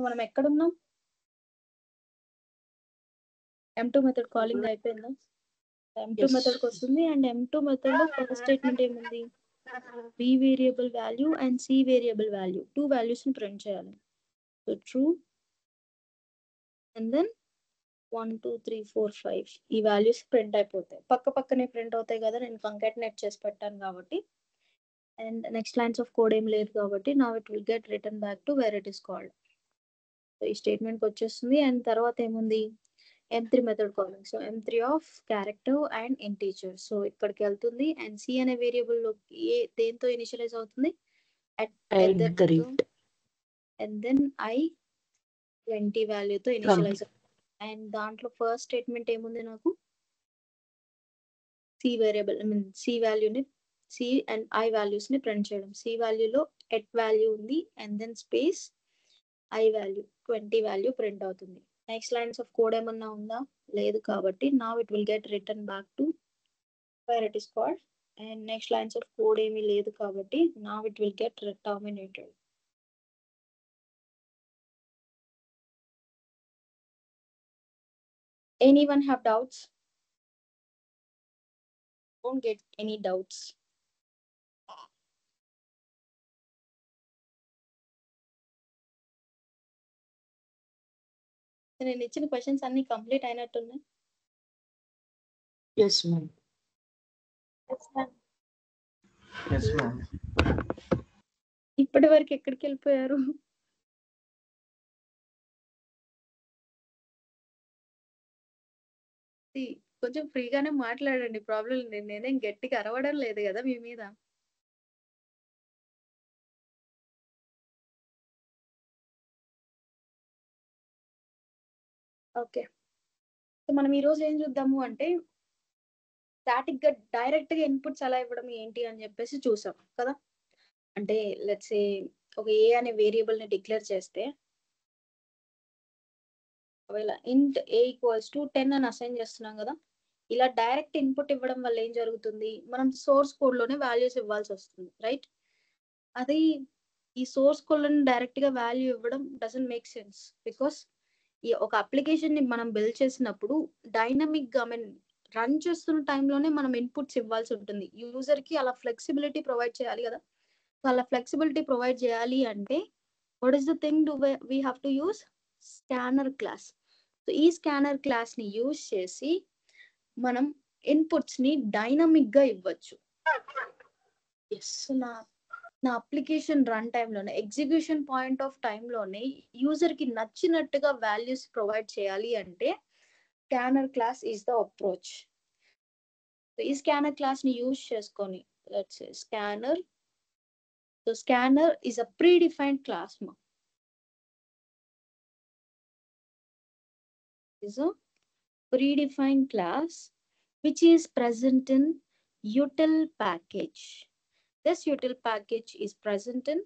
మనం ఎక్కడున్నాం? M2 method calling అయిపోయిందా? M2 Yes. మెథడ్కి వస్తుంది. And M2 మెథడ్లో first statement ఏముంది? B variable value and C variable value 2 వాల్యూస్ని ప్రింట్ చేయాలి. సో ట్రూ అండ్ దెన్ 1 2 3 4 5 ఈ వాల్యూస్ ప్రింట్ అయిపోతాయి. పక్క పక్కనే ప్రింట్ అవుతాయి కదా, నేను కంకాటినేట్ చేసి పెట్టాను కాబట్టి. And next lines of code ఏం లేదు కాబట్టి now it will get return back to where it is called. So ఈ స్టేట్మెంట్కి వచ్చేస్తుంది. అండ్ తర్వాత ఏముంది? M3 method calling. So M3 of character and integer. So ఇక్కడికి వెళ్తుంది. అండ్ C అనే వేరియబుల్లో దేంతో ఇనిషియలైజ్ అవుతుంది? at At the the rate. and then I 20 వాల్యూతో ఇనిషియలైజ్. అండ్ దాంట్లో ఫస్ట్ స్టేట్మెంట్ ఏముంది నాకు? C వేరియబుల్ C వాల్యూని C అండ్ I వాల్యూస్ని ప్రింట్ చేయడం. C వాల్యూలో ఎట్ వాల్యూ ఉంది and then space I value 20 value print అవుతుంది. నెక్స్ట్ లైన్స్ ఆఫ్ కోడ్ ఏమన్నా ఉందా? లేదు కాబట్టి now it will get return back to where it is called. And next lines of code ఏమీ లేదు కాబట్టి now it will get terminated. Anyone have doubts? Don't get any doubts. నేను ఇచ్చిన questions అన్ని complete అయినట్టున్నాయి. Yes, ma'am. Yes, ma'am. ఇప్పటి వరకు ఎక్కడికి వెళ్ళిపోయారు? కొంచెం ఫ్రీగానే మాట్లాడండి, ప్రాబ్లం లేదు. నేనేం గట్టిగా అరవడం లేదు కదా మీ మీద. ఓకే, సో మనం ఈరోజు ఏం చూద్దాము అంటే స్టాటిక్ గా డైరెక్ట్ గా ఇన్పుట్స్ ఎలా ఇవ్వడం ఏంటి అని చెప్పేసి చూసాం కదా. అంటే లెట్స్ సే ఒక ఏ అనే వేరియబుల్ ని డిక్లేర్ చేస్తే ఒకవేళ ఇంట్ ఏ ఈక్వల్స్ టు 10 అని అసైన్ చేస్తున్నాం కదా. ఇలా డైరెక్ట్ ఇన్పుట్ ఇవ్వడం వల్ల ఏం జరుగుతుంది? మనం సోర్స్ కోడ్ లోనే వాల్యూస్ ఇవ్వాల్సి వస్తుంది, రైట్? అది ఈ సోర్స్ కోడ్ లోనే డైరెక్ట్ గా వాల్యూ ఇవ్వడం డజంట్ మేక్ సెన్స్. బికాస్ ఈ ఒక అప్లికేషన్ ని మనం బిల్డ్ చేసినప్పుడు డైనమిక్ గా రన్ చేస్తున్న టైంలోనే మనం ఇన్పుట్స్ ఇవ్వాల్సి ఉంటుంది. యూజర్ కి అలా ఫ్లెక్సిబిలిటీ ప్రొవైడ్ చేయాలి కదా. సో అలా ఫ్లెక్సిబిలిటీ ప్రొవైడ్ చేయాలి అంటే what is the thing do we have to use? Scanner class. So ఈ స్కానర్ క్లాస్ ని యూజ్ చేసి మనం ఇన్పుట్స్ ని డైనమిక్ గా ఇవ్వచ్చు. నా అప్లికేషన్ రన్ టైంలోనే ఎగ్జిక్యూషన్ పాయింట్ ఆఫ్ టైంలోనే యూజర్ కి నచ్చినట్టుగా వాల్యూస్ ప్రొవైడ్ చేయాలి అంటే scanner class is the approach. ఈ స్కానర్ క్లాస్ ని యూజ్ చేసుకొని let's say scanner. So scanner is a pre defined class. Is a predefined class which is present in util package. This util package is present in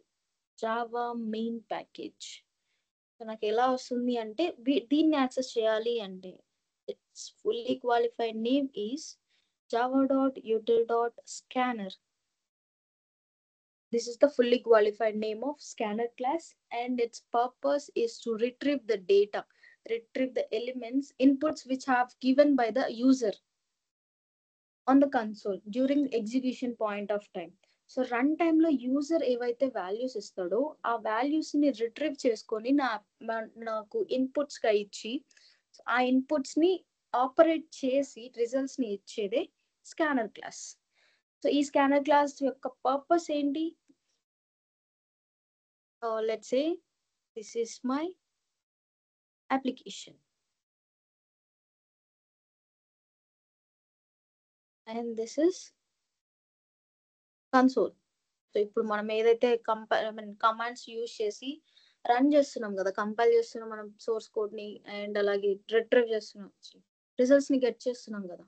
Java main package. So నాకు ఎలా వస్తుంది అంటే దీన్ని access చేయాలి అంటే its fully qualified name is java.util.scanner. This is the fully qualified name of scanner class and its purpose is to retrieve the data, retrieve the elements, inputs which have given by the user on the console during execution point of time. So run టైంలో user ఏవైతే values ఇస్తాడో ఆ values ని retrieve చేసుకొని నాకు inputs గా ఇచ్చి ఆ ఇన్పుట్స్ ని ఆపరేట్ చేసి రిజల్ట్స్ ని ఇచ్చేదే స్కానర్ క్లాస్. సో ఈ స్కానర్ క్లాస్ యొక్క పర్పస్ ఏంటి? let's say this is my application and this is console. So ఇప్పుడు మనం ఏదైతే కమాండ్స్ యూజ్ చేసి రన్ చేస్తున్నాం కదా, కంపైల్ చేస్తున్నాం మనం సోర్స్ కోడ్ ని అండ్ అలాగే రిట్రీవ్ చేస్తున్నాం, రిజల్ట్స్ ని గెట్ చేస్తున్నాం కదా.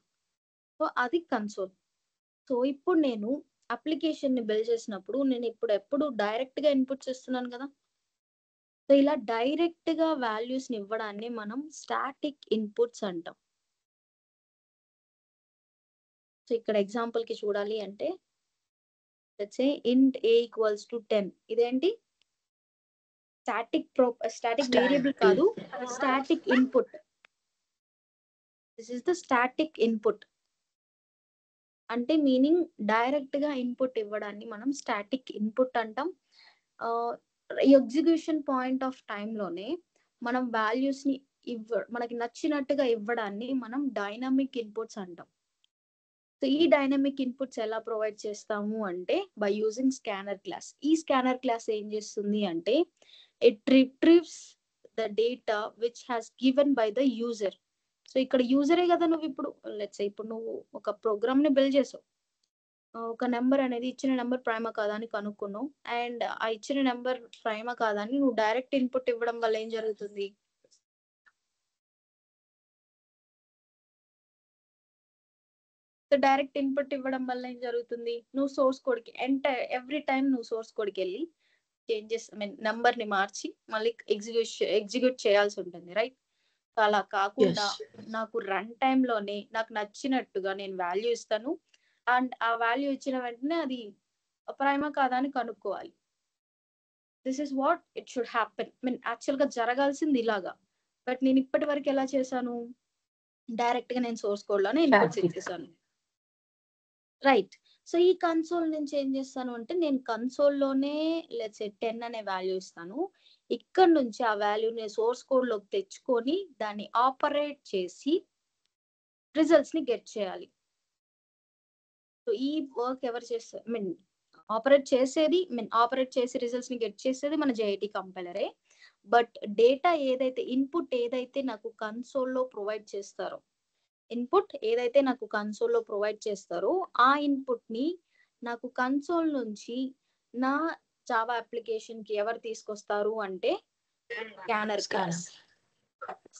సో అది కన్సోల్. సో ఇప్పుడు నేను అప్లికేషన్ ని బిల్డ్ చేసినప్పుడు నేను ఎప్పుడు డైరెక్ట్ గా ఇన్పుట్స్ ఇస్తున్నాను కదా. సో ఇలా డైరెక్ట్ గా వాల్యూస్ ని ఇవ్వడాన్ని మనం స్టాటిక్ ఇన్పుట్స్ అంటాం. సో ఇక్కడ ఎగ్జాంపుల్ కి చూడాలి అంటే let's say int a equals to 10. ఇదేంటి? స్టాటిక్ వేరియబుల్ కాదు, static input. This is the static input. అంటే మీనింగ్ డైరెక్ట్ గా ఇన్పుట్ ఇవ్వడాన్ని మనం స్టాటిక్ ఇన్పుట్ అంటాం. ఎగ్జిక్యూషన్ పాయింట్ ఆఫ్ లోనే మనం వాల్యూస్ ని మనకి నచ్చినట్టుగా ఇవ్వడాన్ని మనం డైనమిక్ ఇన్పుట్స్ అంటాం. సో ఈ డైనమిక్ ఇన్పుట్స్ ఎలా ప్రొవైడ్ చేస్తాము అంటే బై యూజింగ్ స్కానర్ క్లాస్. ఈ స్కానర్ క్లాస్ ఏం చేస్తుంది అంటే it రిట్రీవ్స్ the data which has given by the user. So ఇక్కడ యూజరే కదా, నువ్వు ఇప్పుడు ఇప్పుడు నువ్వు ఒక ప్రోగ్రామ్ ని బిల్డ్ చేసావు. ఒక నెంబర్ అనేది ఇచ్చిన నెంబర్ ప్రైమా కాదా అని కనుక్కున్నావు. అండ్ ఆ ఇచ్చిన నెంబర్ ప్రైమా కాదా అని నువ్వు డైరెక్ట్ ఇన్పుట్ ఇవ్వడం వల్ల ఏం జరుగుతుంది? డైరెక్ట్ ఇన్పుట్ ఇవ్వడం వల్ల ఏం జరుగుతుంది? నువ్వు సోర్స్ కోడ్ కి ఎవ్రీ టైం నువ్వు సోర్స్ కోడ్ కి వెళ్ళి చేంజెస్ నెంబర్ ని మార్చి మళ్ళీ ఎగ్జిక్యూట్ చేయాల్సి ఉంటుంది, రైట్? అలా కాకుండా నాకు రన్ టైమ్ లోనే నాకు నచ్చినట్టుగా నేను వాల్యూ ఇస్తాను. అండ్ ఆ వాల్యూ ఇచ్చిన వెంటనే అది ప్రైమా కాదా అని కనుక్కోవాలి. This is what it should happen. Actual గా జరగాల్సింది ఇలాగా. బట్ నేను ఇప్పటి వరకు ఎలా చేశాను? డైరెక్ట్ గా నేను సోర్స్ కోడ్ లోనే ఇన్పుట్స్ ఇచ్చేసాను, రైట్? సో ఈ కన్సోల్ నుంచి ఏం చేస్తాను అంటే నేను కన్సోల్ లోనే లెట్స్ సే 10 అనే వాల్యూ ఇస్తాను. ఇక్కడ నుంచి ఆ వాల్యూని సోర్స్ కోడ్ లోకి తెచ్చుకొని దాన్ని ఆపరేట్ చేసి రిజల్ట్స్ ని గెట్ చేయాలి. సో ఈ వర్క్ ఎవరు చేస్తారు? ఆపరేట్ చేసి రిజల్ట్స్ ని గెట్ చేసేది మన జేఐటి కంపైలరే. బట్ డేటా ఏదైతే ఇన్పుట్ ఏదైతే నాకు కన్సోల్లో ప్రొవైడ్ చేస్తారో ఆ ఇన్పుట్ ని నాకు కన్సోల్ నుంచి నా జావా అప్లికేషన్ కి ఎవరు తీసుకొస్తారు అంటే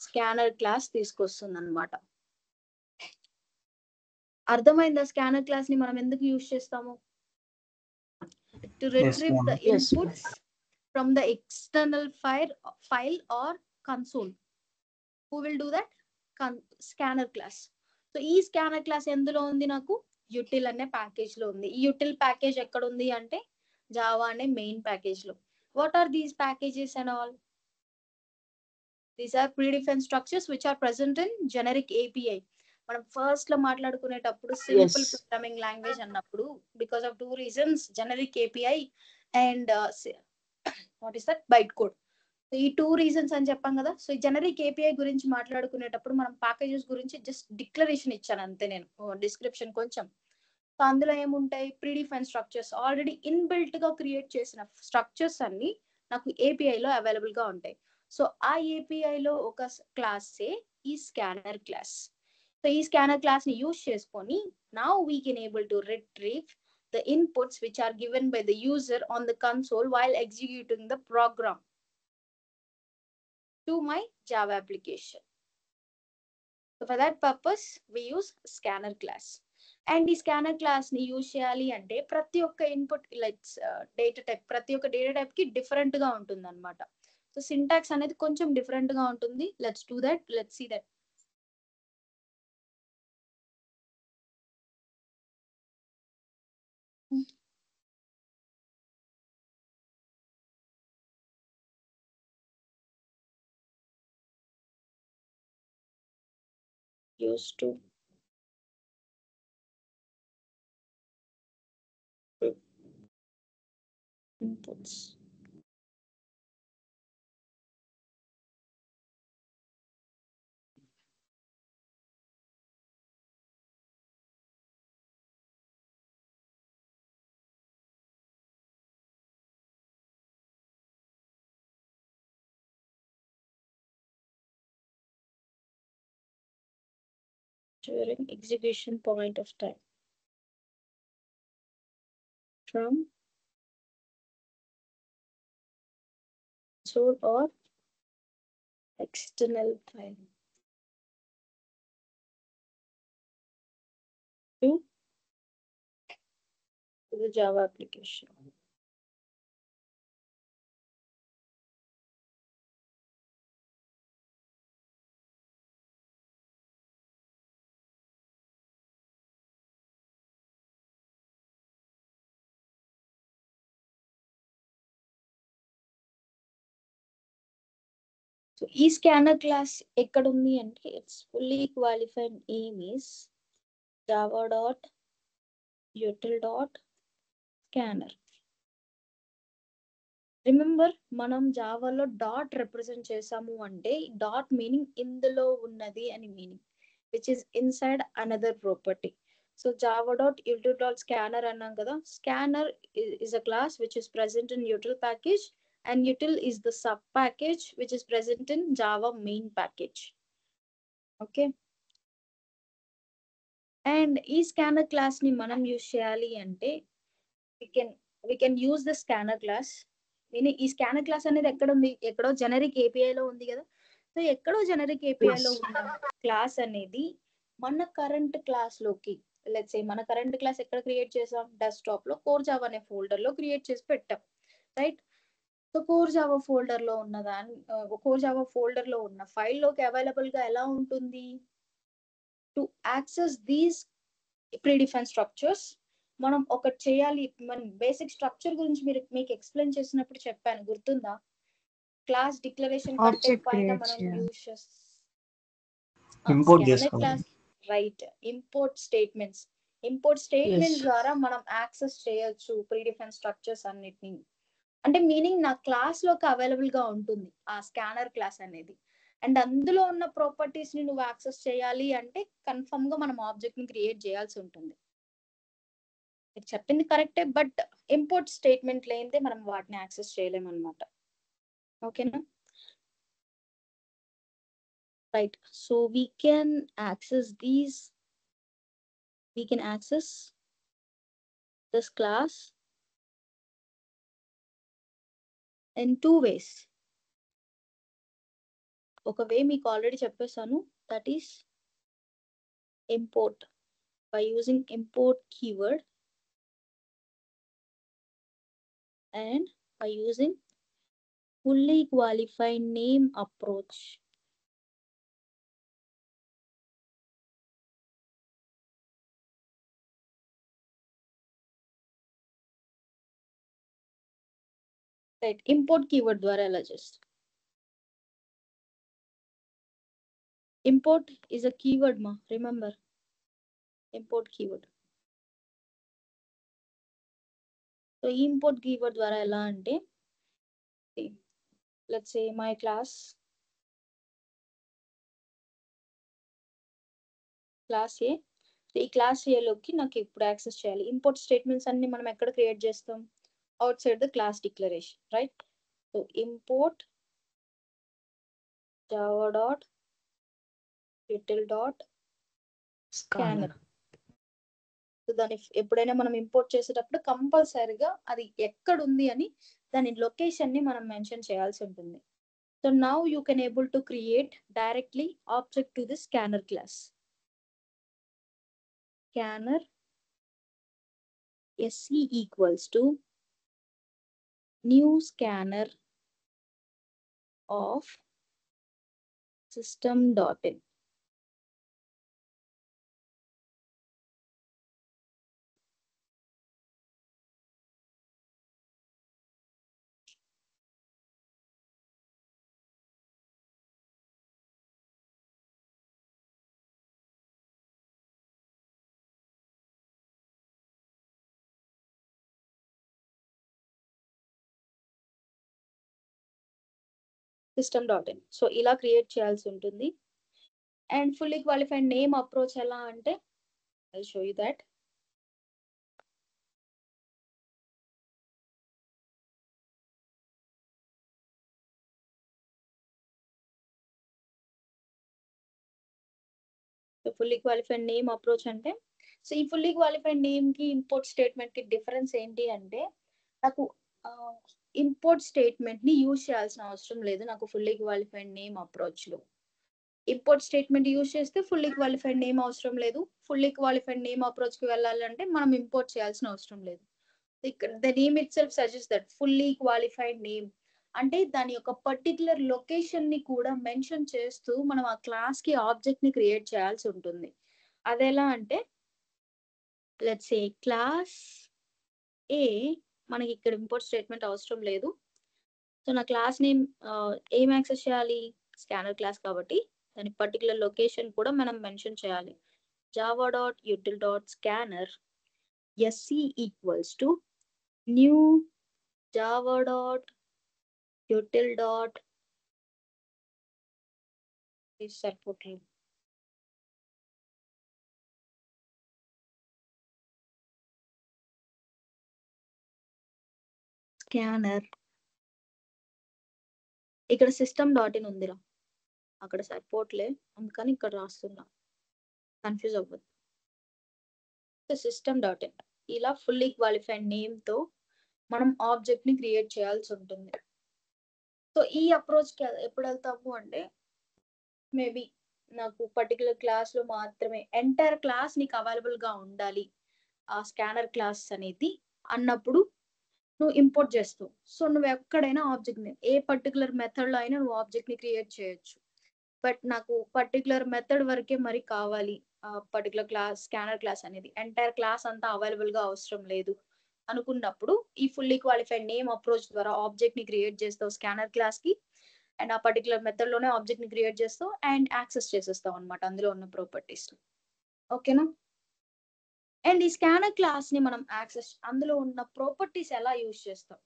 స్కానర్ క్లాస్ తీసుకొస్తుంది అనమాట. అర్థమైందా? స్కానర్ క్లాస్ ని మనం ఎందుకు యూజ్ చేస్తాము? To retrieve the inputs from the external file or console. Who will do that? Scanner class. So ఈ స్కానర్ క్లాస్ ఎందులో ఉంది? నాకు యూటిల్ అనే ప్యాకేజ్ లో ఉంది. ఈ యూటిల్ ప్యాకేజ్ ఎక్కడ ఉంది అంటే జావా అనే మెయిన్ ప్యాకేజ్ లో. What are these packages and all? These are predefined structures which are present in generic API. మనం ఫస్ట్ లో మాట్లాడుకునేటప్పుడు సింపుల్ ప్రోగ్రామింగ్ లాంగ్వేజ్ అన్నప్పుడు because of 2 reasons generic API and what is that byte code. ఈ 2 reasons అని చెప్పాం కదా. So ఈ generic API గురించి మాట్లాడుకునేటప్పుడు మనం ప్యాకేజెస్ గురించి జస్ట్ డిక్లరేషన్ ఇచ్చాను అంతే, నేను డిస్క్రిప్షన్ కొంచెం. సో అందులో ఏముంటాయి? ప్రీడిఫైన్ స్ట్రక్చర్స్, ఆల్రెడీ ఇన్బిల్ట్ గా క్రియేట్ చేసిన స్ట్రక్చర్స్ అన్ని నాకు ఏపీఐ లో అవైలబుల్ గా ఉంటాయి. సో ఆ ఏపీఐ లో ఒక క్లాసే ఈ స్కానర్ క్లాస్. సో ఈ స్కానర్ క్లాస్ ని యూజ్ చేసుకొని now we can able to retrieve the inputs which are given by the user on the console while executing the program to my Java application. So for that purpose, we use scanner class. And ఈ scanner class ని use చేయాలి అంటే ప్రతి ఒక్క input data type కి different గా ఉంటుంది అనమాట. సో సింటాక్స్ అనేది కొంచెం డిఫరెంట్ గా ఉంటుంది. Let's do that. Let's see that. Used to inputs. During execution point of time from console or external file to the Java application. So ఈ scanner class ఎక్కడ ఉంది అంటే it's fully qualified name is Java dot util dot scanner. Remember మనం జావాలో dot represent చేసాము అంటే dot meaning ఇందులో ఉన్నది అని meaning, which is inside another property. So Java dot util dot scanner అన్నాం కదా. Scanner is a class which is present in util package and util is the sub package which is present in Java main package. Okay. And ఈ scanner class ని మనం use చేయాలి అంటే we can use the scanner class. Meaning ఈ scanner class అనేది ఎక్కడ ఉంది, ఎక్కడో జెనరిక్ ఏపీఐ లో ఉంది కదా. సో ఎక్కడో జెనరిక్ ఏపీఐ లో ఉన్న క్లాస్ అనేది మన కరెంట్ క్లాస్ లోకి, లెట్స్ సే మన కరెంట్ క్లాస్ ఎక్కడ క్రియేట్ చేసాం, డెస్క్టాప్ లో కోర్ జావా అనే ఫోల్డర్ లో క్రియేట్ చేసి పెట్టాం, right. So core Java folder లో ఉన్న కోర్ జావా ఫోల్డర్ లో ఉన్న ఫైల్ లోకి అవైలబుల్ గా ఎలా ఉంటుంది, to access these predefine structures మనం ఒకటి చేయాలి. మన బేసిక్ స్ట్రక్చర్ గురించి మీకు ఎక్స్ప్లెయిన్ చేసినప్పుడు చెప్పాను, గుర్తుందా? క్లాస్ డిక్లరేషన్ కంటెంట్ పైన మనం use class, right. Import statements ద్వారా మనం యాక్సెస్ చేయొచ్చు ప్రీడిఫైన్ స్ట్రక్చర్స్ అన్నిటిని. అంటే మీనింగ్ నా క్లాస్ లోకి అవైలబుల్ గా ఉంటుంది ఆ స్కానర్ క్లాస్ అనేది. అండ్ అందులో ఉన్న ప్రాపర్టీస్ ని నువ్వు యాక్సెస్ చేయాలి అంటే కన్ఫర్మ్ గా మనం ఆబ్జెక్ట్ ని క్రియేట్ చేయాల్సి ఉంటుంది. మీరు చెప్పింది కరెక్టే, బట్ ఇంపోర్ట్ స్టేట్మెంట్ లేనిదే మనం వాటిని యాక్సెస్ చేయలేమన్నమాట. ఓకేనా, right. So we can access this class in two ways. ఒక వే మీకు ఆల్రెడీ చెప్పేసాను, that is import by using import keyword and by using fully qualified name approach. Right, import keyword ద్వారా ఎలా చేస్తాం? Import is a keyword ma, remember, import keyword. So import keyword ద్వారా ఎలా అంటే, let's say my class A. ఈ class A లోకి నాకు ఇప్పుడు యాక్సెస్ చేయాలి. ఇంపోర్ట్ స్టేట్మెంట్స్ అన్ని మనం ఎక్కడ క్రియేట్ చేస్తాం, out side the class declaration, right. So import Java dot util dot scanner. So దాన్ని ఎప్పుడైనా మనం ఇంపోర్ట్ చేసేటప్పుడు కంపల్సరీగా అది ఎక్కడ ఉంది అని దాని లొకేషన్ ని మనం మెన్షన్ చేయాల్సి ఉంటుంది. So now you can able to create directly object to the scanner class. Scanner SE equals to new scanner of system.in. System.in. So ఇలా క్రియేట్ చేయాల్సి ఉంటుంది. And fully qualified name approach ఎలా అంటే, I'll show you that. So fully qualified name approach అంటే, so ఈ fully qualified name కి import statement కి difference ఏంటి అంటే, నాకు ఇంపోర్ట్ స్టేట్మెంట్ ని యూజ్ చేయాల్సిన అవసరం లేదు నాకు ఫుల్లీ క్వాలిఫైడ్ నేమ్ అప్రోచ్ లో. ఇంపోర్ట్ స్టేట్మెంట్ యూజ్ చేస్తే ఫుల్లీ క్వాలిఫైడ్ నేమ్ అవసరం లేదు. ఫుల్లీ క్వాలిఫైడ్ నేమ్ అప్రోచ్ కి వెళ్ళాలంటే మనం ఇంపోర్ట్ చేయాల్సిన అవసరం లేదు. ఇక్కడ the name itself suggest that fully qualified name అంటే దాని యొక్క పర్టికులర్ లొకేషన్ ని కూడా మెన్షన్ చేస్తూ మనం ఆ క్లాస్ కి ఆబ్జెక్ట్ ని క్రియేట్ చేయాల్సి ఉంటుంది. అదెలా అంటే, లెట్స్ సే క్లాస్ ఏ, మనకి ఇక్కడ ఇంపోర్ట్ స్టేట్మెంట్ అవసరం లేదు. సో నా క్లాస్ నేమ్ ఏం యాక్సెస్ చేయాలి, స్కానర్ క్లాస్ కాబట్టి దాని పర్టికులర్ లొకేషన్ కూడా మనం మెన్షన్ చేయాలి. java.util.scanner sc equals to new java.util. This సరిపోతుంది. స్కానర్ ఇక్కడ system.in ఉందిరా, అక్కడ సరిపోట్లే అందుకని ఇక్కడ రాస్తున్నా, కన్ఫ్యూజ్ అవ్వద్దు. system.in ఇలా ఫుల్లీ క్వాలిఫైడ్ నేమ్ తో మనం ఆబ్జెక్ట్ ని క్రియేట్ చేయాల్సి ఉంటుంది. సో ఈ అప్రోచ్ కి ఎప్పుడు వెళ్తాము అంటే, మేబీ నాకు పర్టికులర్ క్లాస్ లో మాత్రమే ఎంటైర్ క్లాస్ నీకు అవైలబుల్ గా ఉండాలి ఆ స్కానర్ క్లాస్ అనేది అన్నప్పుడు నువ్వు ఇంపోర్ట్ చేస్తావు. సో నువ్వు ఎక్కడైనా ఆబ్జెక్ట్ ని ఏ పర్టికులర్ మెథడ్ లో అయినా నువ్వు ఆబ్జెక్ట్ ని క్రియేట్ చేయొచ్చు. బట్ నాకు పర్టికులర్ మెథడ్ వరకే మరి కావాలి ఆ పర్టికులర్ క్లాస్ స్కానర్ క్లాస్ అనేది, ఎంటైర్ క్లాస్ అంతా అవైలబుల్ గా అవసరం లేదు అనుకున్నప్పుడు ఈ ఫుల్లీ క్వాలిఫైడ్ నేమ్ అప్రోచ్ ద్వారా ఆబ్జెక్ట్ ని క్రియేట్ చేస్తావు స్కానర్ క్లాస్ కి, అండ్ ఆ పర్టికులర్ మెథడ్ లోనే ఆబ్జెక్ట్ ని క్రియేట్ చేస్తావు అండ్ యాక్సెస్ చేసేస్తావు అనమాట అందులో ఉన్న ప్రాపర్టీస్. ఓకేనా? అండ్ ఈ స్కానర్ క్లాస్ ని మనం యాక్సెస్ అందులో ఉన్న ప్రాపర్టీస్ ఎలా యూజ్ చేస్తాం?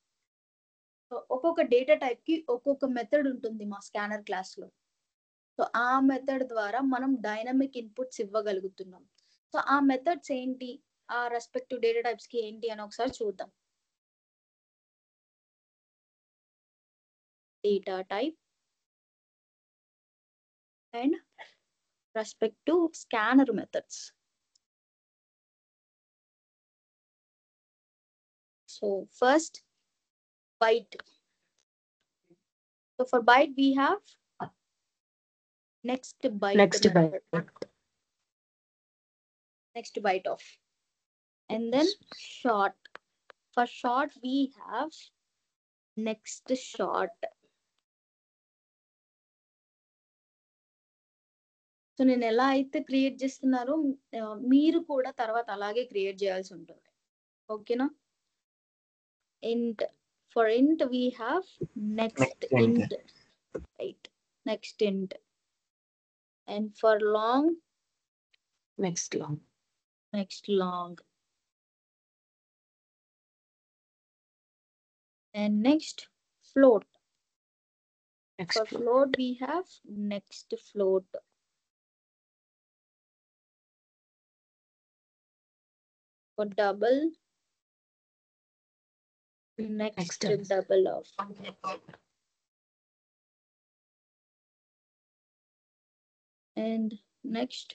సో ఒక్కొక్క డేటా టైప్ కి ఒక్కొక్క మెథడ్ ఉంటుంది మా స్కానర్ క్లాస్ లో. సో ఆ మెథడ్ ద్వారా మనం డైనమిక్ ఇన్పుట్స్ ఇవ్వగలుగుతున్నాం. సో ఆ మెథడ్స్ ఏంటి, ఆ రెస్పెక్టివ్ డేటా టైప్స్ కి ఏంటి అని ఒకసారి చూద్దాం. Data type and respective scanner methods. So first byte. So for byte we have next byte method. Next byte of, and then short. For short we have next short. So నేను ఎలా అయితే create చేస్తున్నారో మీరు కూడా తర్వాత అలాగే create చేయాల్సి ఉంటుంది. ఓకేనా? int. For int we have next int. Right, next int. And for long next long. And next float. For next float we have next float. For double next double of. And next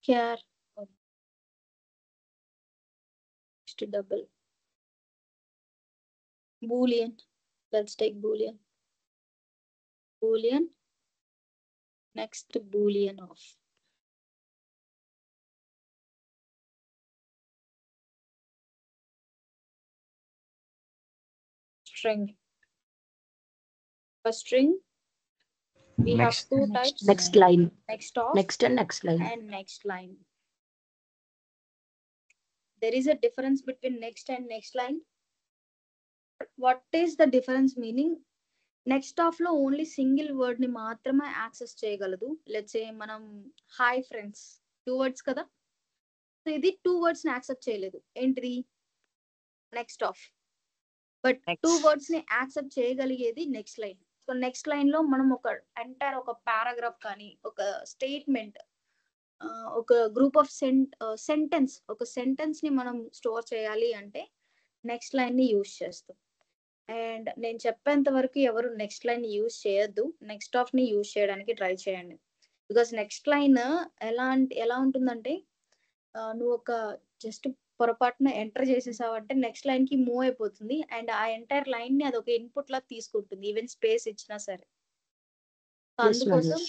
char next double. Boolean, let's take boolean next boolean of. String. For string we have two types. Next line. Next of next and next line. and next line. There is a difference between next and next line. What is the difference meaning? Next of లో only single word ని మాత్రమే access చేయగలదు. Let's say మనం hi friends 2 words కదా, so ఇది 2 words ని accept చేయలేదు. ఏంటిది? Next of. బట్ 2 words ని యాక్సెప్ట్ చేయగలిగేది next line. So next line లో మనం ఒక ఎంటైర్ ఒక పారాగ్రాఫ్ కానీ ఒక స్టేట్మెంట్ ఒక గ్రూప్ ఆఫ్ సెంటెన్స్ ఒక సెంటెన్స్ ని మనం స్టోర్ చేయాలి అంటే నెక్స్ట్ లైన్ ని యూజ్ చేస్తాం. అండ్ నేను చెప్పేంత వరకు ఎవరు నెక్స్ట్ లైన్ యూజ్ చేయొద్దు, నెక్స్ట్ ఆఫ్ ని యూజ్ చేయడానికి ట్రై చేయండి. బికాస్ నెక్స్ట్ లైన్ ఎలా ఉంటుందంటే నువ్వు ఒక జస్ట్ పొరపాటున ఎంటర్ చేసేసావంటే నెక్స్ట్ లైన్ కి మూవ్ అయిపోతుంది అండ్ ఆ ఎంటైర్ లైన్ ని అది ఒక ఇన్పుట్ లా తీసుకుంటుంది ఈవెన్ స్పేస్ ఇచ్చినా సరే. అందుకోసం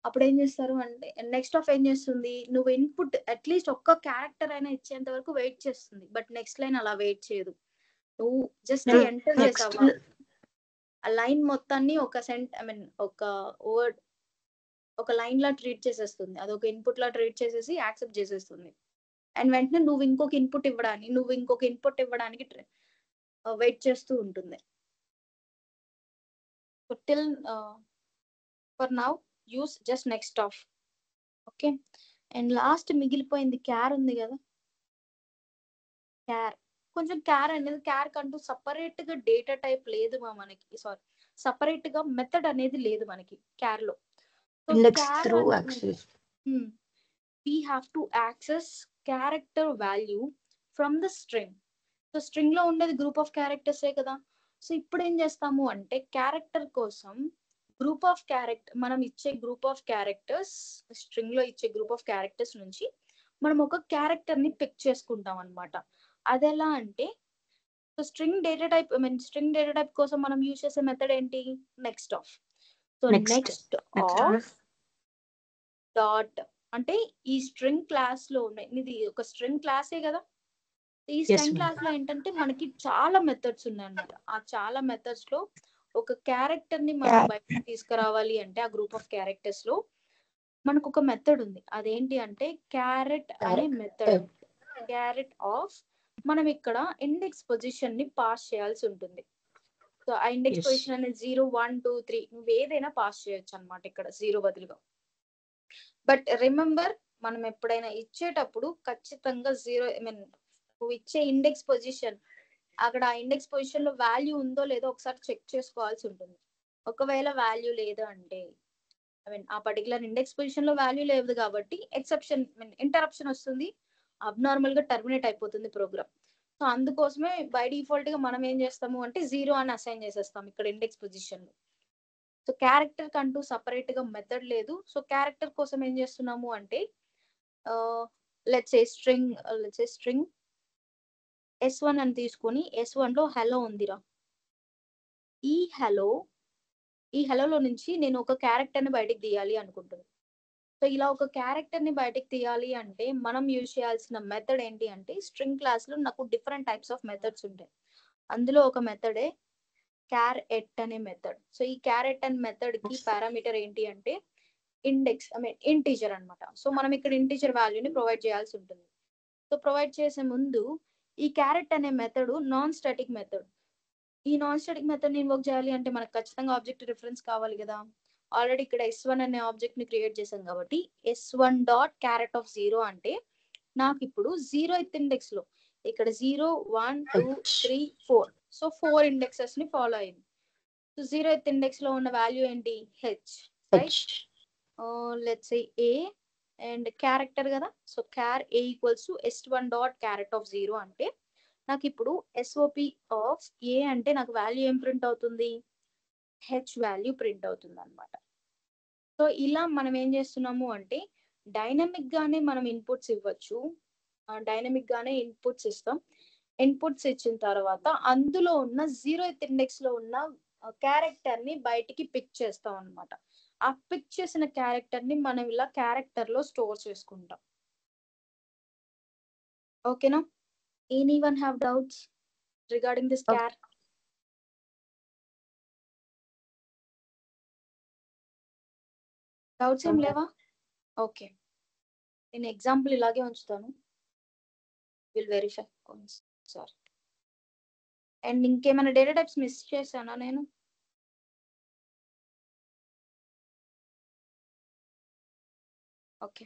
అప్పుడు ఏం చేస్తారు అంటే నెక్స్ట్ ఆఫ్ ఏం చేస్తుంది, నువ్వు ఇన్పుట్ అట్లీస్ట్ ఒక్క క్యారెక్టర్ అయినా ఇచ్చేంత వరకు వెయిట్ చేస్తుంది. బట్ నెక్స్ట్ లైన్ అలా వెయిట్ చేయదు. నువ్వు జస్ట్ ఎంటర్ చేసావా ఆ లైన్ మొత్తాన్ని ఒక ఒక వర్డ్ ఒక లైన్ లా ట్రీట్ చేసేస్తుంది, అదొక ఇన్పుట్ లా ట్రీట్ చేసేసి యాక్సెప్ట్ చేసేస్తుంది. అండ్ వెంటనే నువ్వు ఇంకొక ఇన్పుట్ ఇవ్వడానికి వెయిట్ చేస్తూ ఉంటుంది. Till for now use just next of. Okay, and last మిగిలిపోయింది క్యార్ ఉంది కదా, క్యార్. కొంచెం క్యార్ అనేది, క్యార్ కంటూ సపరేట్ గా డేటా టైప్ లేదు మనకి, సారీ సపరేట్ గా మెథడ్ అనేది లేదు మనకి క్యార్ లో. So index char through access. we have to access character value from the string. సో స్ట్రింగ్ లో ఉండేది గ్రూప్ ఆఫ్ క్యారెక్టర్సే కదా. సో ఇప్పుడు ఏం చేస్తాము అంటే క్యారెక్టర్ కోసం గ్రూప్ ఆఫ్ మనం ఇచ్చే గ్రూప్ ఆఫ్ క్యారెక్టర్స్, స్ట్రింగ్ లో ఇచ్చే గ్రూప్ ఆఫ్ క్యారెక్టర్స్ నుంచి మనం ఒక క్యారెక్టర్ ని పిక్ చేసుకుంటాం అనమాట. అది ఎలా అంటే, సో స్ట్రింగ్ డేటా టైప్ కోసం మనం యూజ్ చేసే మెథడ్ ఏంటి, next of. So next of dot అంటే ఈ స్ట్రింగ్ క్లాస్ లో ఉన్నాయి, ఇది ఒక స్ట్రింగ్ క్లాసే కదా. ఈ స్ట్రింగ్ క్లాస్ లో ఏంటంటే మనకి చాలా మెథడ్స్ ఉన్నాయన్నమాట. ఆ చాలా మెథడ్స్ లో ఒక క్యారెక్టర్ ని మనం బయటకు తీసుకురావాలి అంటే ఆ గ్రూప్ ఆఫ్ క్యారెక్టర్స్ లో మనకు ఒక మెథడ్ ఉంది. అదేంటి అంటే క్యారెట్ అనే మెథడ్. క్యారెట్ ఆఫ్ మనం ఇక్కడ ఇండెక్స్ పొజిషన్ ని పాస్ చేయాల్సి ఉంటుంది. సో ఆ ఇండెక్స్ పొజిషన్ అనేది 0, 1, 2, 3 నువ్వు ఏదైనా పాస్ చేయొచ్చు అనమాట ఇక్కడ 0 బదులుగా. బట్ రిమెంబర్, మనం ఎప్పుడైనా ఇచ్చేటప్పుడు ఖచ్చితంగా 0, నువ్వు ఇచ్చే ఇండెక్స్ పొజిషన్, అక్కడ ఆ ఇండెక్స్ పొజిషన్ లో వాల్యూ ఉందో లేదో ఒకసారి చెక్ చేసుకోవాల్సి ఉంటుంది. ఒకవేళ వాల్యూ లేదు అంటే, ఆ పర్టికులర్ ఇండెక్స్ పొజిషన్ లో వాల్యూ లేదు కాబట్టి ఎక్సెప్షన్ ఇంటరప్షన్ వస్తుంది, అబ్నార్మల్ గా టర్మినేట్ అయిపోతుంది ప్రోగ్రామ్. సో అందుకోసమే బై డిఫాల్ట్ గా మనం ఏం చేస్తాము అంటే 0 అని అసైన్ చేసేస్తాం ఇక్కడ ఇండెక్స్ పొజిషన్ లో. సో క్యారెక్టర్ కంటూ సపరేట్ గా మెథడ్ లేదు. సో క్యారెక్టర్ కోసం ఏం చేస్తున్నాము అంటే లెట్స్ ఏ స్ట్రింగ్ S1 అని తీసుకొని S1 లో హలో ఉందిరా. ఈ హలోలో నుంచి నేను ఒక క్యారెక్టర్ ని బయటకు తీయాలి అనుకుంటున్నాను. సో ఇలా ఒక క్యారెక్టర్ ని బయటకు తీయాలి అంటే మనం యూజ్ చేయాల్సిన మెథడ్ ఏంటి అంటే, స్ట్రింగ్ క్లాస్ లో నాకు డిఫరెంట్ టైప్స్ ఆఫ్ మెథడ్స్ ఉంటాయి. అందులో ఒక మెథడే క్యారెట్ అనే మెథడ్. సో ఈ క్యారెట్ అనే మెథడ్ కి పారామీటర్ ఏంటి అంటే ఇంటీజర్ అన్నమాట. సో మనం ఇక్కడ ఇంటీజర్ వాల్యూని ప్రొవైడ్ చేయాల్సి ఉంటుంది. సో ప్రొవైడ్ చేసే ముందు ఈ క్యారెట్ అనే మెథడ్ నాన్ స్టాటిక్ మెథడ్. ఈ నాన్ స్టాటిక్ మెథడ్ ని ఇన్వోక్ చేయాలి అంటే మనకు ఖచ్చితంగా ఆబ్జెక్ట్ రిఫరెన్స్ కావాలి కదా. ఆల్రెడీ ఇక్కడ S1 అనే ఆబ్జెక్ట్ ని క్రియేట్ చేశాం కాబట్టి S1 డాట్ క్యారెట్ ఆఫ్ 0 అంటే నాకు ఇప్పుడు 0th ఇండెక్స్ లో ఇక్కడ 0, 1, 2, 3, 4, సో 4 ఇండెక్సెస్ ని ఫాలో అయింది. సో 0th ఇండెక్స్ లో ఉన్న వాల్యూ ఏంటి, H, right. Let's say A and character కదా. So char A equals to S1 dot char at of 0 అంటే నాకు ఇప్పుడు SOP ఆఫ్ A అంటే నాకు వాల్యూ ఏం ప్రింట్ అవుతుంది, H వాల్యూ ప్రింట్ అవుతుంది అనమాట. సో ఇలా మనం ఏం చేస్తున్నాము అంటే డైనమిక్ గానే మనం ఇన్పుట్స్ ఇవ్వచ్చు. డైనమిక్ గానే ఇన్పుట్స్ ఇస్తాం. ఇన్పుట్స్ ఇచ్చిన తర్వాత అందులో ఉన్న 0th ఇండెక్స్ లో ఉన్న క్యారెక్టర్ ని బయటికి పిక్ చేస్తాం అనమాట. ఆ పిక్ చేసిన క్యారెక్టర్ ని మనం ఇలా క్యారెక్టర్ లో స్టోర్ చేసుకుంటాం. ఓకేనా? Anyone have doubts regarding this char? Doubts ఏం లేవా? ఓకే, నేను ఎగ్జాంపుల్ ఇలాగే ఉంచుతాను. Will verify sorry. అండ్ ఇంకేమైనా డేటా టైప్స్ మిస్ చేశానా నేను? Okay,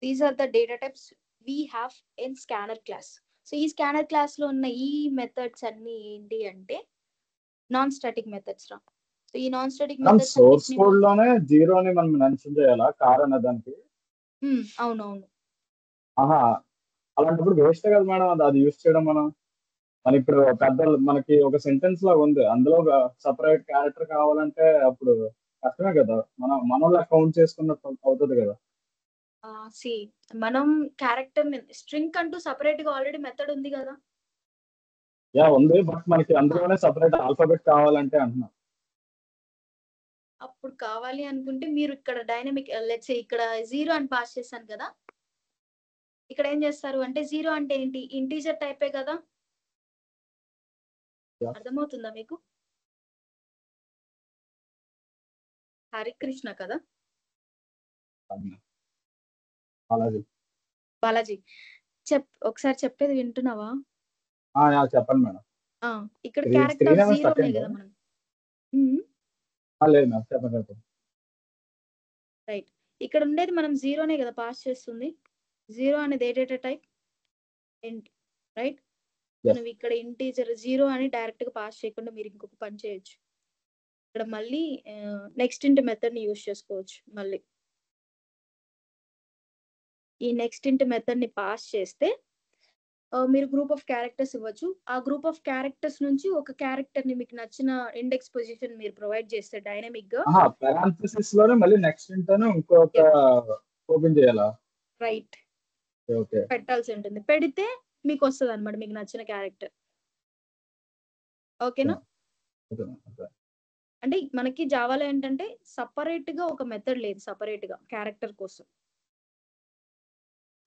these are the data types we have in scanner class. So ఈ స్కానర్ క్లాస్ లో ఉన్న ఈ మెథడ్స్ అన్ని ఏంటి అంటే నాన్ స్టాటిక్ మెథడ్స్ రా. సో ఈ non static methods source code లోనే 0 అని మనం మెన్షన్ చేయాలా కార్ అనే దానికి? అవునవును. ఆహా, అలాంటప్పుడు వేస్ట్ కదా మేడం అది యూస్ చేయడం. మన ఇప్పుడు పెద్ద మనకి ఒక సెంటెన్స్ లాగా ఉంది, అందులో సపరేట్ క్యారెక్టర్ కావాలంటే అప్పుడు కష్టమే కదా, మనలో కౌంట్ చేసుకున్నట్టు అవుతుంది కదా. మనం క్యారెక్టర్ స్ట్రింగ్ అంటూ సపరేట్ గా ఆల్రెడీ మెథడ్ ఉంది కదా. యా ఉంది, బట్ మనకి అందులోనే సపరేట్ ఆల్ఫాబెట్ కావాలంటే అంటున్నా. అప్పుడు కావాలి అనుకుంటే మీరు ఇక్కడ డైనమిక్ లెట్స్ ఇక్కడ 0 అని పాస్ చేశాను కదా. ఇక్కడ ఏం చేస్తారు అంటే 0 అంటే ఏంటి, ఇంటీజర్ టైపే కదా. అర్థమవుతుందా మీకు? హరికృష్ణ కదా, బాలాజీ ఒకసారి చెప్పేది వింటున్నావా? చెప్పండి మేడం. ఇక్కడ క్యారెక్టర్ 0 ఉన్నాయి కదా మనం. లేదు మేడం, చెప్పండి. రైట్. ఇక్కడ ఉండేది మనం జీరోనే కదా పాస్ చేస్తుంది. జీరో అనేది ఏ డేటా టైప్? ఇంట్. రైట్. Yes. మనం ఇక్కడ ఇంటీజర్ జీరో అని డైరెక్ట్ గా పాస్ చేయకుండా మీరు ఇంకొక పని చేయొచ్చు. ఇక్కడ మళ్ళీ నెక్స్ట్ ఇంట్ మెథడ్ ని యూజ్ చేసుకోవచ్చు. మళ్ళీ ఈ నెక్స్ట్ ఇంట్ మెథడ్ ని పాస్ చేస్తే మీరు గ్రూప్ ఆఫ్ క్యారెక్టర్స్ ఇవ్వచ్చు. ఆ గ్రూప్ ఆఫ్ క్యారెక్టర్స్ నుంచి ఒక క్యారెక్టర్ ని మీకు నచ్చిన ఇండెక్స్ పొజిషన్ మీరు ప్రొవైడ్ చేస్తే డైనమిక్ గా పారాంథసిస్ లోనే మళ్ళీ నెక్స్ట్ ఇంటనే ఇంకొక ఓపెన్ చేయాలా? Right okay. పెట్టాల్సి ఉంటుంది. పెడితే మీకు వస్తుంది అనమాట మీకు నచ్చిన క్యారెక్టర్. ఓకేనా? అంటే మనకి జావాలో ఏంటంటే సపరేట్ గా ఒక మెథడ్ లేదు, సపరేట్ గా క్యారెక్టర్ కోసం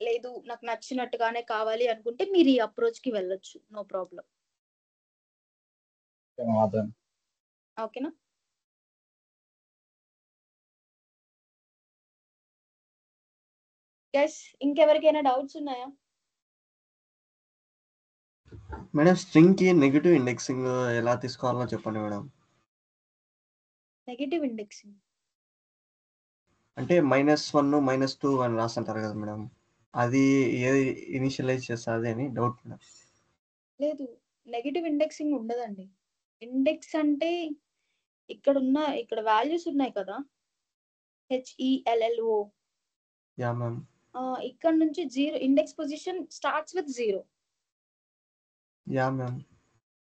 లేదు. నాకు నచ్చినట్టుగానే కావాలి అనుకుంటే మీరు ఈ అప్రోచ్ కి వెళ్ళొచ్చు, నో ప్రాబ్లం. ఓకేనా? గైస్ ఇంకెవరికైనా డౌట్స్ ఉన్నాయా? మేడం స్ట్రింగ్ కి నెగటివ్ ఇండెక్సింగ్ ఎలా తీసుకోవాలో చెప్పండి మేడం. నెగటివ్ ఇండెక్సింగ్ అంటే -1 -2 అని రాస్తుంటారు కదా మేడం, అది ఏది ఇనిషియలైజ్ చేస్తుంది అని డౌట్ మేడం. లేదు, నెగటివ్ ఇండెక్సింగ్ ఉండదండి. ఇండెక్స్ అంటే ఇక్కడ వాల్యూస్ ఉన్నాయి కదా, HELLO. Yeah ma'am. ఇక్కడ నుంచి zero index position starts with zero. Yeah ma'am.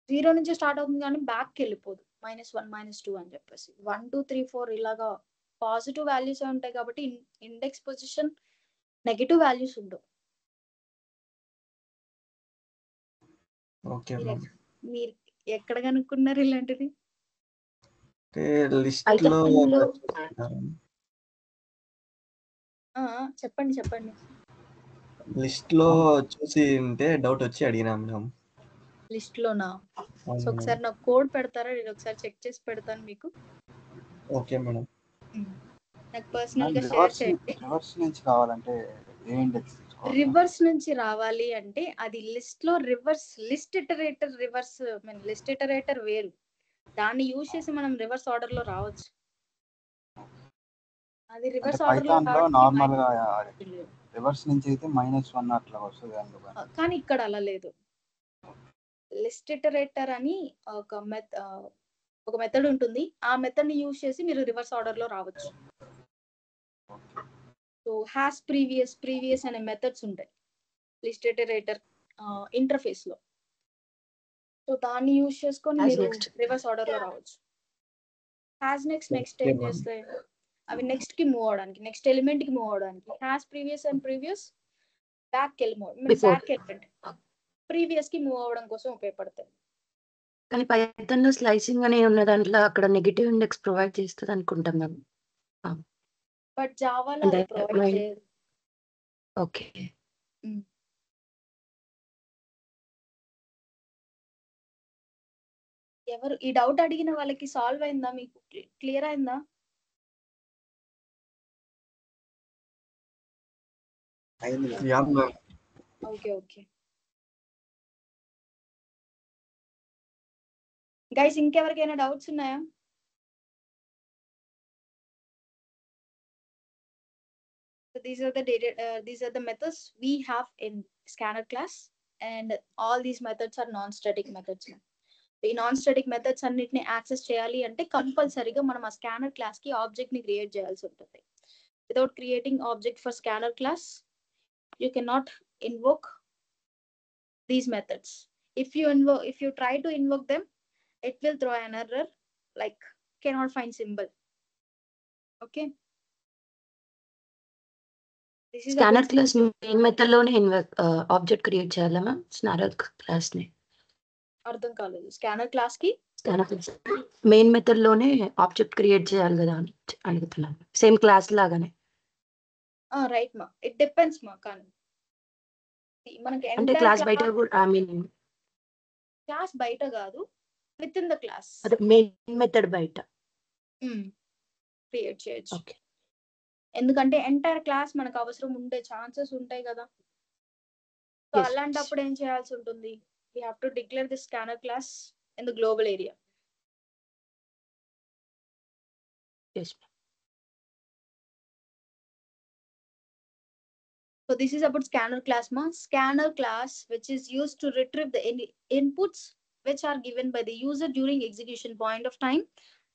Zero నుంచి స్టార్ట్ అవుతుంది కానీ బ్యాక్ వెళ్ళిపోదు. -1 -2 అని చెప్పేసి 1 2 3 4 ఇలాగా పాజిటివ్ వాల్యూస్ ఉంటాయి కాబట్టి ఇండెక్స్ పొజిషన్ నెగటివ్ వాల్యూస్ ఉండవు. Okay ma'am. మీరు ఎక్కడ కనుక్కున్నారు ఇలాంటిది? అంటే లిస్ట్ లో చెప్పండి చెప్పండి. లిస్ట్ లో చూసి ఉంటే డౌట్ వచ్చి అడిగినా మేడం. లిస్ట్ లోనా? సో ఒకసారి నాకు కోడ్ పెడతారా, నేను ఒకసారి చెక్ చేసి పెడతాను మీకు. Okay madam. నాకు పర్సనల్ గా షేర్ చేయండి. రివర్స్ నుంచి కావాలంటే ఏ ఇండెక్స్ తీసుకోవాలి? రివర్స్ నుంచి రావాలి అంటే అది లిస్ట్ లో రివర్స్ లిస్ట్ ఇటరేటర్ వేరు. దాన్ని యూజ్ చేసి మనం రివర్స్ ఆర్డర్ లో రావచ్చు. అది రివర్స్ ఆర్డర్ లో పైథాన్ లో నార్మల్ గా రివర్స్ నుంచి అయితే -1 అట్లా వస్తుంది అందుకని. కానీ ఇక్కడ అలా లేదు. లిస్ట్ ఇటరేటర్ అని ఒక మెథడ్ ఉంటుంది. ఆ మెథడ్ ని యూజ్ చేసి మీరు రివర్స్ ఆర్డర్ లో రావచ్చు. సో హ్యాస్ ప్రీవియస్ అనే మెథడ్స్ ఉంటాయి లిస్ట్ ఇటరేటర్ ఇంటర్ఫేస్ లో. సో దాన్ని యూజ్ చేసుకొని మీరు రివర్స్ ఆర్డర్ లో రావచ్చు. హ్యాస్ నెక్స్ట్ ఏం చేస్తాయి? అవి నెక్స్ట్ కి మూవ్ అవడానికి, నెక్స్ట్ ఎలిమెంట్ కి మూవ్ అవడానికి has previous and previous back element previous కి మూవ్ అవడం కోసం ఉపయోగపడతాయి. కానీ పైథాన్ లో స్లైసింగ్ అనే ఉన్న దాంట్లో అక్కడ నెగటివ్ ఇండెక్స్ ప్రొవైడ్ చేస్తుంది అనుకుంటాం మ్యామ్. బట్ జావాలో అది ప్రొవైడ్ చేయదు. ఓకే. ఎవరు ఈ డౌట్ అడిగిన వాళ్ళకి సాల్వ్ అయిందా? మీకు క్లియర్ అయిందా? ఓకే. గైస్ ఇంకెవరికైనా డౌట్స్ ఉన్నాయా? So these are the methods we have in scanner class, and all these methods are non-static methods. ఈ నాన్ స్టాటిక్ మెథడ్స్ అన్నిటిని యాక్సెస్ చేయాలి అంటే కంపల్సరీగా మనం ఆ స్కానర్ క్లాస్ కి ఆబ్జెక్ట్ ని క్రియేట్ చేయాల్సి ఉంటుంది. Without creating object for scanner class you can not invoke these methods. If you try to invoke them it will throw an error like cannot find symbol. Okay, this is scanner class main method లోనే object create చేయాలా ma'am? Scanner class ని అర్థం కాలేదు. Scanner class కి main method లోనే object create చేయాలి కదా అని అడుగుతున్నాను. సేమ్ క్లాస్ లాగానే. రైట్ మా, ఇట్ డిపెండ్స్ మా. కానీ మనకి అంటే క్లాస్ బయట కూడా ఐ మీన్ క్లాస్ బయట కాదు, విత్ ఇన్ ద క్లాస్ అదే మెయిన్ మెథడ్ బయట క్రియేట్ చేయొచ్చు. ఓకే. ఎందుకంటే ఎంటైర్ క్లాస్ మనకు అవసరం ఉండే ఛాన్సెస్ ఉంటాయి కదా. సో అలాంటప్పుడు ఏం చేయాల్సి ఉంటుంది? we have to declare the scanner class in the global area. Yes. So this is about scanner class ma. Scanner class which is used to retrieve the inputs which are given by the user during execution point of time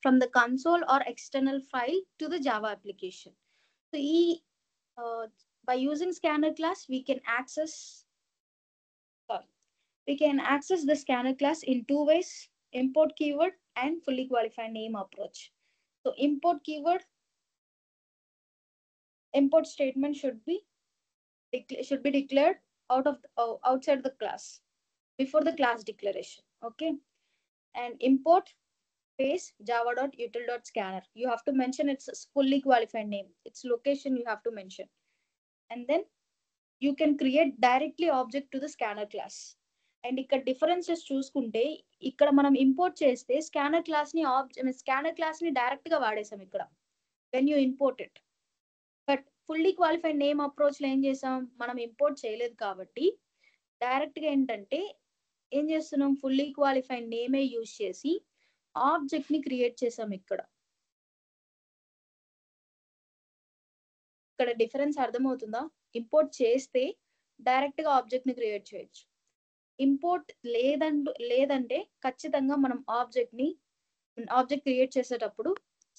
from the console or external file to the Java application. So by using scanner class we can access the scanner class in two ways: import keyword and fully qualified name approach. So import statement should be declared outside the class before the class declaration. Okay, and import space java.util.scanner. You have to mention its fully qualified name, its location you have to mention, and then you can create directly object to the scanner class. And ఇక్కడ differences చూసుకుంటే ఇక్కడ మనం import చేస్తే scanner class ని direct గా వాడేసాం ఇక్కడ when you import it. But fully qualified name approach లో ఏం చేసాం, మనం ఇంపోర్ట్ చేయలేదు కాబట్టి డైరెక్ట్ గా ఏంటంటే ఏం చేస్తున్నాం, ఫుల్లీ క్వాలిఫైడ్ నేమే యూజ్ చేసి ఆబ్జెక్ట్ ని క్రియేట్ చేసాం. ఇక్కడ డిఫరెన్స్ అర్థమవుతుందా? ఇంపోర్ట్ చేస్తే డైరెక్ట్ గా ఆబ్జెక్ట్ ని క్రియేట్ చేయొచ్చు. ఇంపోర్ట్ లేదంటే ఖచ్చితంగా మనం ఆబ్జెక్ట్ క్రియేట్ చేసేటప్పుడు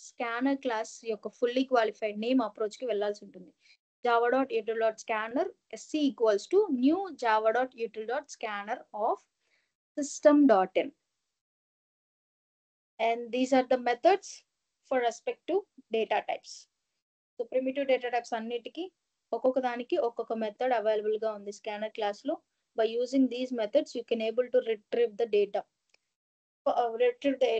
స్కానర్ క్లాస్ యొక్క ఫుల్లీ క్వాలిఫైడ్ నేమ్ అప్రోచ్ కి వెళ్లాల్సి ఉంటుంది. java.util.scanner sc equals to new java.util.scanner of system.in, and these are the methods for respect to data types. So primitive data types అన్నిటికీ ఒక్కొక్క దానికి ఒక్కొక్క మెథడ్ అవైలబుల్ గా ఉంది స్కానర్ క్లాస్ లో. By using these methods, you can able to retrieve the data, retrieve the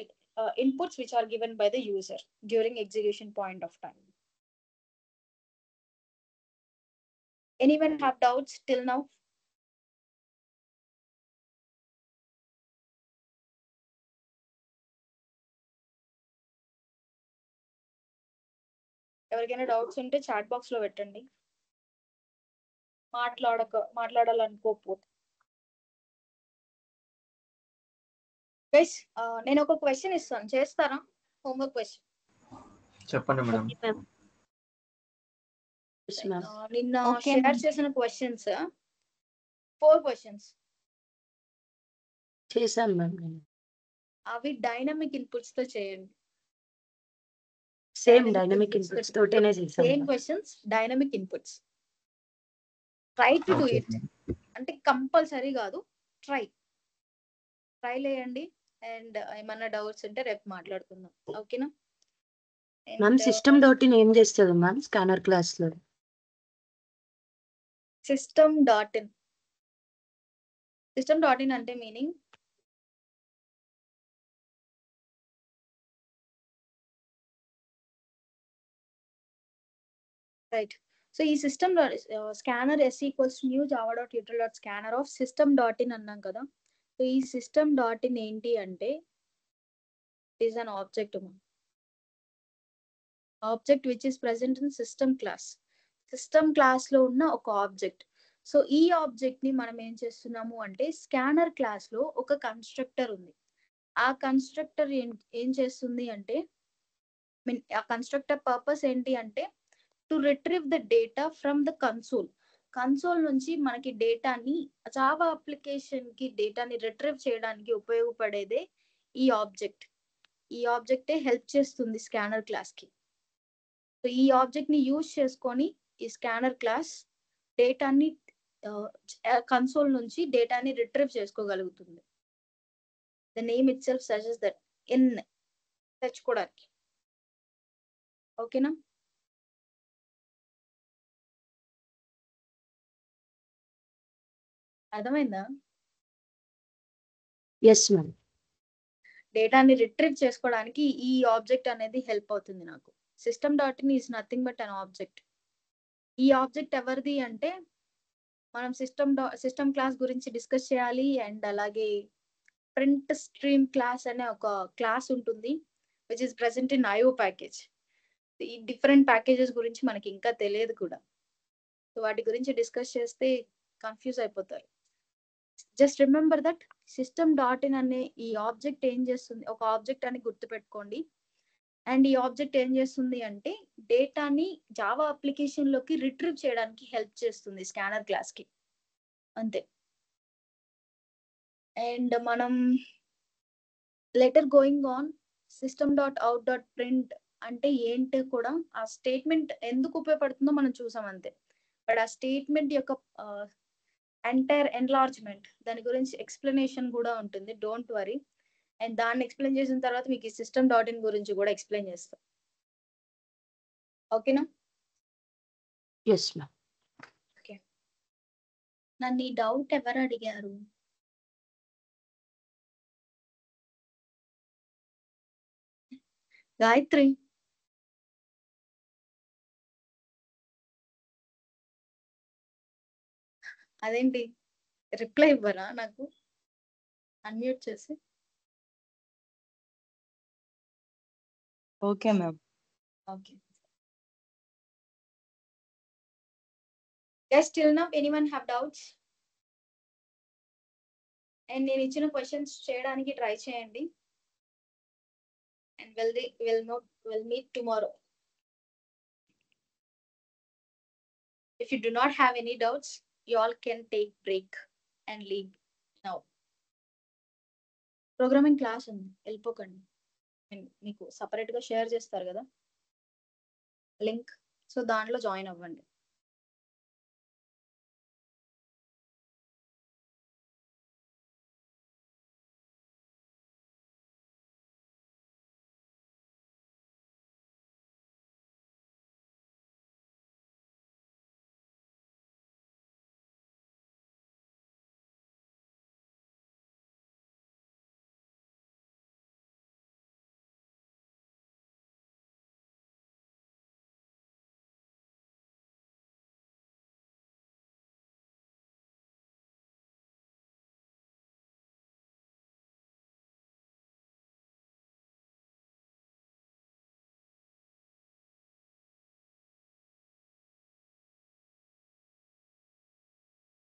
inputs which are given by the user during execution point of time. Anyone have doubts till now? ఎవరికైనా doubts ఉంటే chat box లో పెట్టండి. మాట్లాడాలనుకోకపోతే guys నేను ఒక question ఇస్తాను, చేస్తారా? Homework question చెప్పండి madam. నిన్న షేర్ చేసిన క్వశ్చన్స్ 4 క్వశ్చన్స్ చేశాం మ్యామ్. అవి డైనమిక్ ఇన్పుట్స్ తో చేయండి. సేమ్ డైనమిక్ ఇన్పుట్స్ తోటేనే చేశాం. Same questions dynamic inputs. Try to do it, అంటే కంపల్సరీ కాదు, ట్రై చేయండి. అండ్ ఏమన్నా డౌట్స్ ఉంటే రేపు మాట్లాడుకుందాం, ఓకేనా? మ్యామ్ system.in ఏం చేస్తుంది మ్యామ్ స్కానర్ క్లాస్ లో? system.in అంటే మీనింగ్ రైట్. సో ఈ system scanner s equals new java.util.scanner of system.in అన్నాం కదా. సో ఈ system.in ఏంటి అంటే it is an object which is present in system class లో ఉన్న ఒక ఆబ్జెక్ట్. సో ఈ ఆబ్జెక్ట్ ని మనం ఏం చేస్తున్నాము అంటే స్కానర్ క్లాస్ లో ఒక కన్స్ట్రక్టర్ ఉంది. ఆ కన్స్ట్రక్టర్ ఏం చేస్తుంది అంటే ఆ కన్స్ట్రక్టర్ పర్పస్ ఏంటి అంటే to retrieve the data from the console నుంచి మనకి డేటాని జావా అప్లికేషన్ కి డేటాని రిట్రీవ్ చేయడానికి ఉపయోగపడేదే ఈ ఆబ్జెక్టే హెల్ప్ చేస్తుంది స్కానర్ క్లాస్ కి. సో ఈ ఆబ్జెక్ట్ ని యూజ్ చేసుకొని ఈ స్కానర్ క్లాస్ డేటాని కన్సోల్ నుంచి డేటాని రిట్రీవ్ చేసుకోగలుగుతుంది. The name itself suggest that in తెచ్చుకోవడానికి. ఓకేనా? అర్థమైందా? Yes ma'am. డేటాని రిట్రీవ్ చేసుకోవడానికి ఈ ఆబ్జెక్ట్ అనేది హెల్ప్ అవుతుంది నాకు. system.in is nothing but an object. ఈ ఆబ్జెక్ట్ ఎవరిది అంటే మనం సిస్టమ్ క్లాస్ గురించి డిస్కస్ చేయాలి. అండ్ అలాగే ప్రింట్ స్ట్రీమ్ క్లాస్ అనే ఒక క్లాస్ ఉంటుంది which is present in IO package. ఈ డిఫరెంట్ ప్యాకేజెస్ గురించి మనకి ఇంకా తెలియదు కూడా. సో వాటి గురించి డిస్కస్ చేస్తే కన్ఫ్యూజ్ అయిపోతారు. జస్ట్ రిమెంబర్ దట్ system.in అనే ఈ ఆబ్జెక్ట్ ఏం చేస్తుంది, ఒక ఆబ్జెక్ట్ అని గుర్తుపెట్టుకోండి. అండ్ ఈ ఆబ్జెక్ట్ ఏం చేస్తుంది అంటే డేటాని జావా అప్లికేషన్ లోకి రిట్రీవ్ చేయడానికి హెల్ప్ చేస్తుంది స్కానర్ క్లాస్ కి, అంతే. అండ్ మనం లెటర్ గోయింగ్ ఆన్ system.out.print అంటే ఏంటి కూడా ఆ స్టేట్మెంట్ ఎందుకు ఉపయోగపడుతుందో మనం చూసాం అంతే. బట్ ఆ స్టేట్మెంట్ యొక్క ఎంటైర్ ఎన్లార్జ్మెంట్ దాని గురించి ఎక్స్ప్లెనేషన్ కూడా ఉంటుంది, డోంట్ వరీ. అండ్ దాన్ని ఎక్స్ప్లెయిన్ చేసిన తర్వాత మీకు ఈ system.in గురించి కూడా ఎక్స్ప్లెయిన్ చేస్తాం. ఓకేనా? Yes ma'am. నన్ను ఈ డౌట్ ఎవరు అడిగారు? గాయత్రి. అదేంటి రిప్లై ఇవ్వరా నాకు అన్మ్యూట్ చేసి? Okay ma'am. Okay. Guys, till now anyone have doubts? And నేను ఇచ్చిన క్వశ్చన్స్ చేయడానికి ట్రై చేయండి. And we'll meet tomorrow. If you do not have any doubts, you all can take break and leave now. Programming class ఉంది, వెళ్ళిపోకండి. మీకు separate గా share చేస్తారు కదా link, so దాంట్లో జాయిన్ అవ్వండి.